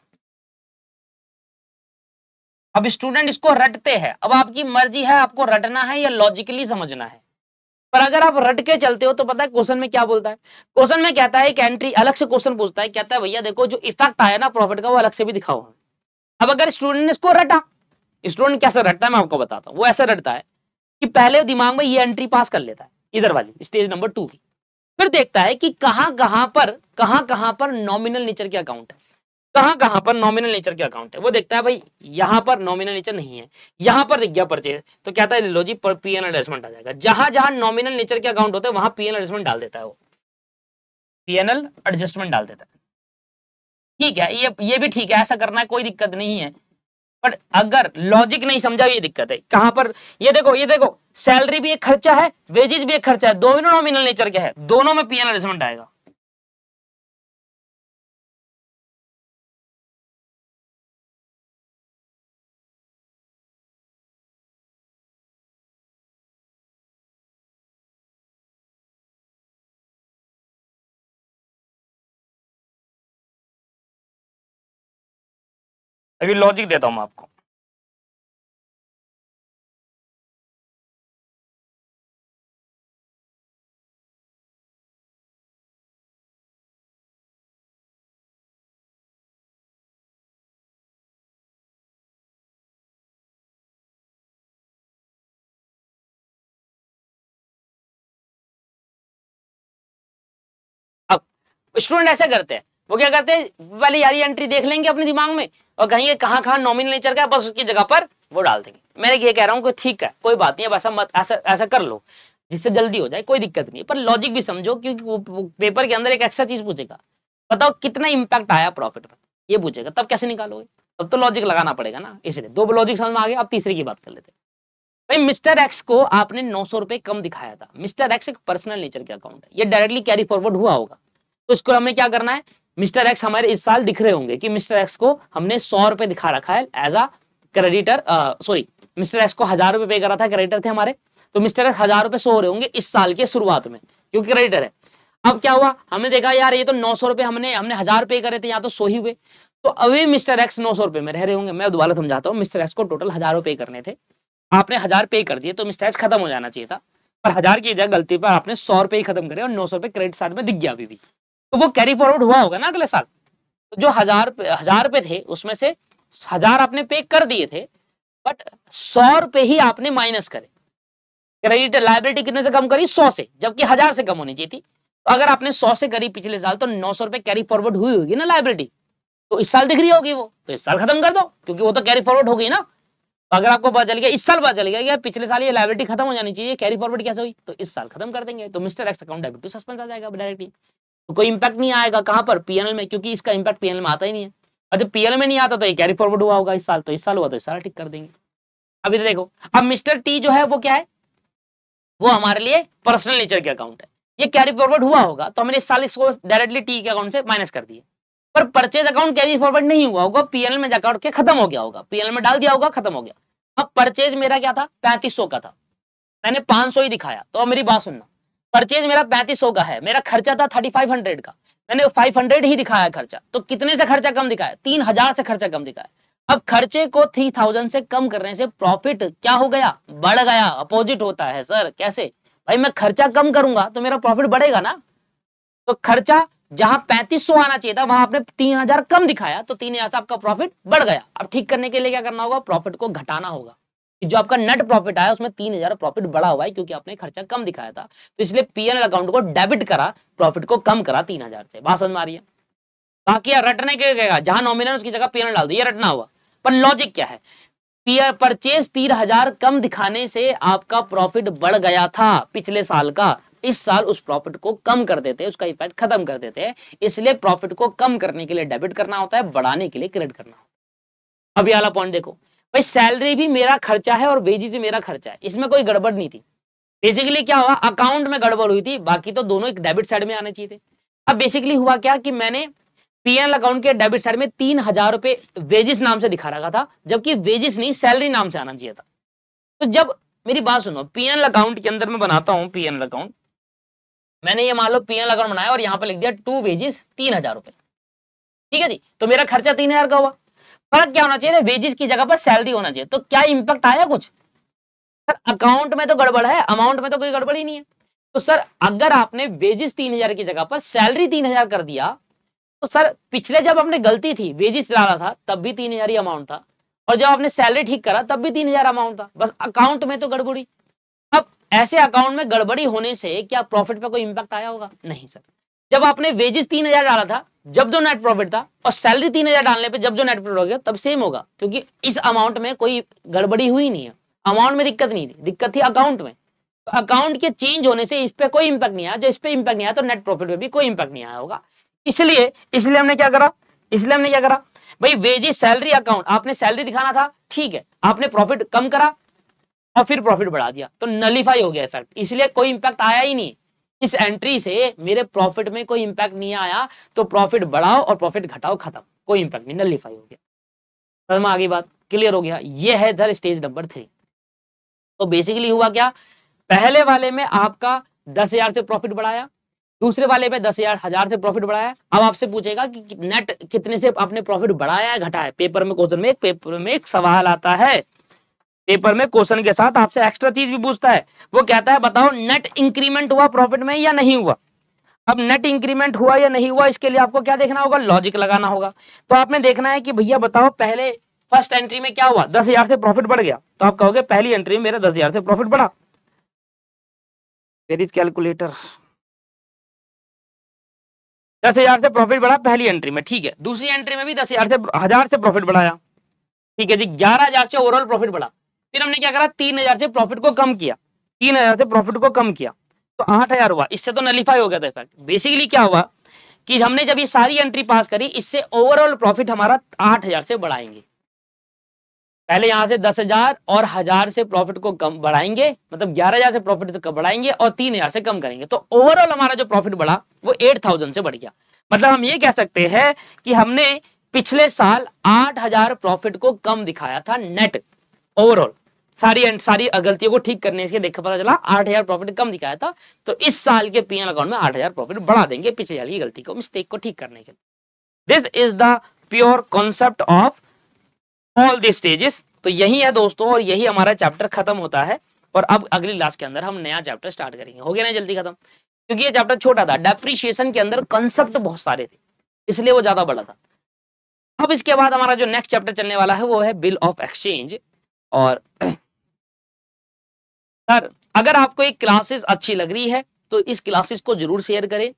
अब स्टूडेंट इसको रटते हैं, अब आपकी मर्जी है आपको रटना है या लॉजिकली समझना है। पर अगर आप रट के चलते हो तो पता है क्वेश्चन में क्या बोलता है, क्वेश्चन में कहता है कि एंट्री अलग से क्वेश्चन पूछता है, कहता है भैया देखो जो इफेक्ट आया ना प्रॉफिट का वो अलग से भी दिखाओ। अब अगर स्टूडेंट ने इसको रटा, स्टूडेंट कैसे रटता है मैं आपको बताता हूँ। वो ऐसा रटता है कि पहले दिमाग में ये एंट्री पास कर लेता है इधर वाली स्टेज नंबर 2 की, फिर देखता है कि कहां पर नॉमिनल नेचर के अकाउंट है, कहां पर नॉमिनल नेचर के अकाउंट है। वो देखता है भाई यहां पर नॉमिनल नेचर नहीं है, यहां पर दिख गया परचेज, तो कहता है लो जी P&L एडजस्टमेंट आ जाएगा। जहां जहां नॉमिनल नेचर के अकाउंट होते हैं वहां P&L एडजस्टमेंट डाल देता है, वो P&L एडजस्टमेंट डाल देता है। ठीक है, ये भी ठीक है, ऐसा करना है कोई दिक्कत नहीं है। पर अगर लॉजिक नहीं समझा ये दिक्कत है। कहां पर ये देखो सैलरी भी एक खर्चा है, वेजेस भी एक खर्चा है, दोनों नॉमिनल नेचर के है, दोनों में P&L एडजस्टमेंट आएगा। अभी लॉजिक देता हूं मैं आपको। अब स्टूडेंट ऐसा करते हैं, वो क्या करते हैं पहले यार एंट्री देख लेंगे अपने दिमाग में और कहेंगे कहां नॉमिनल नेचर का, बस उसकी जगह पर वो डाल देंगे। मैं ये कह रहा हूं कि ठीक है कोई बात नहीं, अब ऐसा मत ऐसा कर लो जिससे जल्दी हो जाए, कोई दिक्कत नहीं, पर लॉजिक भी समझो, क्योंकि वो पेपर के अंदर एक एक्स्ट्रा चीज पूछेगा, बताओ कितना इंपैक्ट आया प्रॉफिट पर, ये पूछेगा, तब कैसे निकालोगे, तब तो लॉजिक लगाना पड़ेगा ना। इसलिए 2 लॉजिक समझ में आ गया। अब तीसरे की बात कर लेते हैं। भाई मिस्टर एक्स को आपने 900 रुपए कम दिखाया था, मिस्टर एक्स एक पर्सनल नेचर के अकाउंट है, ये डायरेक्टली कैरी फॉरवर्ड हुआ होगा, तो इसको हमें क्या करना है, मिस्टर एक्स हमारे इस साल दिख रहे होंगे कि मिस्टर एक्स को हमने 100 रुपए दिखा रखा है as a creditor, sorry mister X को 1000 रुपए पे करा था, क्रेडिटर थे हमारे, तो मिस्टर एक्स 1000 रुपए शो हो रहे होंगे इस साल के शुरुआत में क्योंकि क्रेडिटर है। अब क्या हुआ, हमने देखा यार ये तो 900 रुपए हमने 1000 पे करे थे, यहाँ तो 100 ही हुए, तो अभी मिस्टर एक्स 900 रुपए में रह रहे होंगे। मैं दोबारा समझाता हूँ, मिस्टर एक्स को टोटल 1000 रुपए करने थे, आपने 1000 पे कर दिए तो मिस्टर एक्स खत्म हो जाना चाहिए था, पर 1000 की जगह गलती पर आपने 100 रुपए ही खत्म करे और 900 रुपए क्रेडिट साइड में दिख गया अभी भी, तो वो कैरी फॉरवर्ड हुआ होगा ना अगले साल। तो जो 1000 रुपए थे उसमें से 1000 आपने पे कर दिए थे, बट 100 रुपए ही आपने माइनस करे, क्रेडिट लायबिलिटी कितने से कम करी, 100 से, जबकि 1000 से कम होनी चाहिए थी। तो अगर आपने 100 से करी पिछले साल तो 900 रुपए कैरी फॉरवर्ड हुई होगी ना लायबिलिटी, तो इस साल दिख रही होगी वो, तो इस साल खत्म कर दो क्योंकि वो तो कैरी फॉरवर्ड हो गई ना। तो अगर आपको पता चल गया इस साल पता चल गया यार पिछले साल ये लायबिलिटी खत्म हो जानी चाहिए, कैरी फॉरवर्ड कैसे हुई, तो इस साल खत्म कर देंगे, तो mister X account debit to suspense आ जाएगा डायरेक्टली, तो कोई इंपैक्ट नहीं आएगा कहां पर, P&L में, क्योंकि इसका इंपैक्ट P&L में आता ही नहीं है। और जब P&L में नहीं आता तो ये कैरी फॉरवर्ड हुआ होगा इस साल, तो इस साल हुआ तो इस साल ठीक कर देंगे। अभी तो देखो, अब मिस्टर टी जो है वो क्या है, वो हमारे लिए पर्सनल नेचर के अकाउंट है, ये कैरी फॉरवर्ड हुआ होगा तो हमने इस साल इसको डायरेक्टली टी के अकाउंट से माइनस कर दिया, पर परचेज अकाउंट कैरी फॉरवर्ड नहीं हुआ होगा, P&L में जाकर के खत्म हो गया होगा, P&L में डाल दिया होगा, खत्म हो गया। अब परचेज मेरा क्या था, 3500 का था, मैंने 500 ही दिखाया, तो अब मेरी बात सुनना, परचेज मेरा 3500 का है, मेरा खर्चा था 3500 का, मैंने 500 ही दिखाया खर्चा, तो कितने से खर्चा कम दिखाया, 3000 से खर्चा कम दिखाया। अब खर्चे को 3000 से कम करने से प्रॉफिट क्या हो गया, बढ़ गया, अपोजिट होता है सर, कैसे भाई, मैं खर्चा कम करूंगा तो मेरा प्रॉफिट बढ़ेगा ना, तो खर्चा जहां 3500 आना चाहिए था वहां आपने 3000 कम दिखाया, तो 3000 से आपका प्रॉफिट बढ़ गया। अब ठीक करने के लिए क्या करना होगा, प्रॉफिट को घटाना होगा, जो आपका नेट प्रॉफिट आया उसमें 3000 प्रॉफिट बढ़ा हुआ है क्योंकि आपने खर्चा कम दिखाया था, तो इसलिए P&L अकाउंट को डेबिट करा, प्रॉफिट को कम करा 3000 से। बात समझ में आ रही है, बाकी रटने के कहेगा जहां नॉमिनल उसकी जगह P&L डाल दो, ये रटना हुआ, पर लॉजिक क्या है, परचेज 3000 कम दिखाने से आपका प्रॉफिट बढ़ गया था पिछले साल का, इस साल उस प्रॉफिट को कम कर देते हैं, उसका इफेक्ट खत्म कर देते हैं, इसलिए प्रॉफिट को कम करने के लिए डेबिट करना होता है, बढ़ाने के लिए क्रेडिट करना होता अभी वाला पॉइंट देखो भाई, सैलरी भी मेरा खर्चा है और वेजेस भी मेरा खर्चा है, इसमें कोई गड़बड़ नहीं थी। बेसिकली क्या हुआ, अकाउंट में गड़बड़ हुई थी, बाकी तो दोनों एक डेबिट साइड में आने चाहिए थे। अब बेसिकली हुआ क्या कि मैंने पीएनएल अकाउंट के डेबिट साइड में 3,000 रुपए वेजेस नाम से दिखा रखा था, जबकि वेजेस नहीं सैलरी नाम से आना चाहिए था। तो जब मेरी बात सुनो, पीएनएल अकाउंट के अंदर मैं बनाता हूं पीएनएल अकाउंट, मैंने ये मान लो पीएनएल अकाउंट बनाया और यहाँ पे लिख दिया टू वेजेस 3,000 रुपए, ठीक है जी, तो मेरा खर्चा 3,000 का हुआ। फर्क क्या होना चाहिए, वेजेस की जगह पर सैलरी होना चाहिए। तो क्या इंपैक्ट आया कुछ? सर अकाउंट में तो गड़बड़ है, अमाउंट में तो कोई गड़बड़ ही नहीं है। तो सर अगर आपने वेजेस 3,000 की जगह पर सैलरी 3,000 कर दिया, तो सर पिछले जब आपने गलती थी वेजेस डाला था तब भी 3,000 ही अमाउंट था, और जब आपने सैलरी ठीक करा तब भी 3,000 अमाउंट था, बस अकाउंट में तो गड़बड़ी। अब ऐसे अकाउंट में गड़बड़ी होने से क्या प्रॉफिट पे कोई इंपैक्ट आया होगा? नहीं सर। जब आपने वेजेस 3,000 डाला था जब जो नेट प्रॉफिट था, और सैलरी 3,000 डालने पे जब जो नेट प्रॉफिट हो गया तब सेम होगा, क्योंकि इस अमाउंट में कोई गड़बड़ी हुई नहीं है। अमाउंट में दिक्कत नहीं थी, दिक्कत थी अकाउंट में। तो अकाउंट के चेंज होने से इस पे कोई इंपैक्ट नहीं आया, जो इस पे इंपैक्ट नहीं आया तो नेट प्रॉफिट पे भी कोई इंपैक्ट नहीं आया होगा। इसलिए हमने क्या करा, भाई वेजेस सैलरी अकाउंट, आपने सैलरी दिखाना था, ठीक है, आपने प्रॉफिट कम करा और फिर प्रॉफिट बढ़ा दिया, तो नलीफाई हो गया इफेक्ट, इसलिए कोई इंपैक्ट आया ही नहीं। इस एंट्री से मेरे प्रॉफिट में कोई इंपैक्ट नहीं आया, तो प्रॉफिट बढ़ाओ और प्रॉफिट घटाओ, खत्म, कोई इंपैक्ट नहीं, नलीफाई हो गया। समझ में आ गई बात? क्लियर हो गया? ये है इधर स्टेज नंबर 3। तो बेसिकली हुआ क्या, पहले वाले में आपका 10,000 से प्रॉफिट बढ़ाया, दूसरे वाले पे 10,000 से प्रॉफिट बढ़ाया। अब आपसे पूछेगा कि नेट कितने से आपने प्रॉफिट बढ़ाया है घटाया है। पेपर में एक सवाल आता है, पेपर में क्वेश्चन के साथ आपसे एक्स्ट्रा चीज भी पूछता है, वो कहता है बताओ नेट इंक्रीमेंट हुआ प्रॉफिट में या नहीं हुआ। अब नेट इंक्रीमेंट हुआ या नहीं हुआ, इसके लिए आपको क्या देखना होगा, लॉजिक लगाना होगा। तो आपने देखना है कि भैया बताओ पहले फर्स्ट एंट्री में क्या हुआ, 10,000 से प्रॉफिट बढ़ गया, तो आप कहोगे पहली एंट्री में मेरा 10,000 से प्रॉफिट बढ़ा। Where is calculator? 10,000 से प्रॉफिट बढ़ा पहली एंट्री में, ठीक है। दूसरी एंट्री में भी 10,000 से प्रॉफिट बढ़ाया, ठीक है जी। 11,000 से ओवरऑल प्रॉफिट बढ़ा। फिर हमने क्या करा, 3,000 से प्रॉफिट को कम किया, 3,000 से प्रॉफिट को कम किया तो 8,000 हुआ। इससे तो नलीफाई हो गया था इफेक्ट। बेसिकली क्या हुआ कि हमने जब ये सारी एंट्री पास करी, इससे ओवरऑल प्रॉफिट हमारा 8,000 से बढ़ाएंगे। पहले यहां से 10,000 और 1,000 से प्रॉफिट को कम बढ़ाएंगे, मतलब 11,000 से प्रॉफिट को बढ़ाएंगे और 3,000 से कम करेंगे, तो ओवरऑल हमारा जो प्रॉफिट बढ़ा वो 8,000 से बढ़ गया। मतलब हम ये कह सकते हैं कि हमने पिछले साल 8,000 प्रॉफिट को कम दिखाया था नेट ओवरऑल, सारी गलतियों को ठीक करने से देखा पता चला 8,000 प्रॉफिट कम दिखाया था। तो इस साल के पीएनएल अकाउंट में 8,000 प्रॉफिट बढ़ा देंगे पिछले साल की गलती को, मिस्टेक को ठीक करने के लिए। This is the pure concept of all the stages. तो यही है दोस्तों, और यही हमारा चैप्टर खत्म होता है। और अब अगली क्लास के अंदर हम नया चैप्टर स्टार्ट करेंगे। हो गया ना जल्दी खत्म, क्योंकि ये चैप्टर छोटा था, डेप्रिसिएशन के अंदर कंसेप्ट बहुत सारे थे, इसलिए वो ज्यादा बड़ा था। अब इसके बाद हमारा जो नेक्स्ट चैप्टर चलने वाला है वो है बिल ऑफ एक्सचेंज। और सर अगर आपको एक क्लासेस अच्छी लग रही है तो इस क्लासेस को जरूर शेयर करें।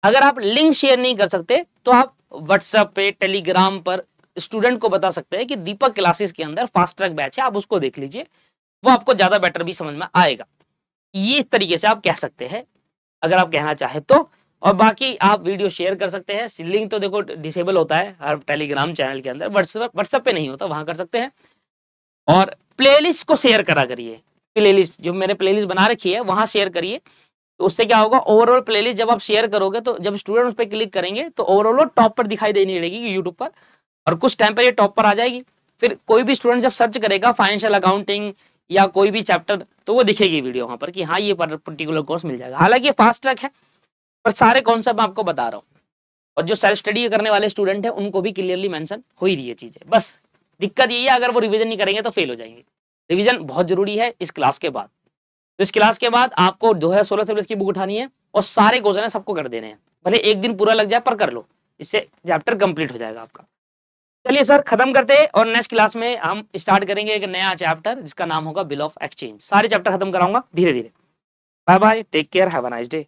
अगर आप लिंक शेयर नहीं कर सकते तो आप व्हाट्सएप पे, टेलीग्राम पर स्टूडेंट को बता सकते हैं कि दीपक क्लासेस के अंदर फास्ट ट्रैक बैच है, आप उसको देख लीजिए, वो आपको ज्यादा बेटर भी समझ में आएगा। ये इस तरीके से आप कह सकते हैं अगर आप कहना चाहे तो। और बाकी आप वीडियो शेयर कर सकते हैं। लिंक तो देखो डिसेबल होता है हर टेलीग्राम चैनल के अंदर, व्हाट्सएप पे नहीं होता, वहां कर सकते हैं। और प्लेलिस्ट को शेयर करा करिए, प्लेलिस्ट जो मैंने प्लेलिस्ट बना रखी है वहां शेयर करिए। तो उससे क्या होगा, ओवरऑल प्लेलिस्ट जब आप शेयर करोगे तो जब स्टूडेंट उस पर क्लिक करेंगे तो ओवरऑल टॉप पर दिखाई देने लगेगी यूट्यूब पर, और कुछ टाइम पर ये टॉप पर आ जाएगी। फिर कोई भी स्टूडेंट जब सर्च करेगा फाइनेंशियल अकाउंटिंग या कोई भी चैप्टर, तो वो दिखेगी वीडियो वहां पर कि हाँ ये पर्टिकुलर कोर्स मिल जाएगा। हालांकि ये फास्ट ट्रैक है पर सारे कॉन्सेप्ट मैं आपको बता रहा हूँ, और जो सेल्फ स्टडी करने वाले स्टूडेंट है उनको भी क्लियरली मेंशन हो ही रही है चीजें। बस दिक्कत यही है, अगर वो रिवीजन नहीं करेंगे तो फेल हो जाएंगे। रिवीजन बहुत जरूरी है इस क्लास के बाद। तो इस क्लास के बाद आपको 2016 सिलेबस की बुक उठानी है और सारे क्वेश्चन है सबको कर देने हैं, भले एक दिन पूरा लग जाए पर कर लो, इससे चैप्टर कंप्लीट हो जाएगा आपका। चलिए सर खत्म करते हैं, और नेक्स्ट क्लास में हम स्टार्ट करेंगे एक नया चैप्टर जिसका नाम होगा बिल ऑफ एक्सचेंज। सारे चैप्टर खत्म कराऊंगा धीरे धीरे। Bye bye, take care, have a nice day.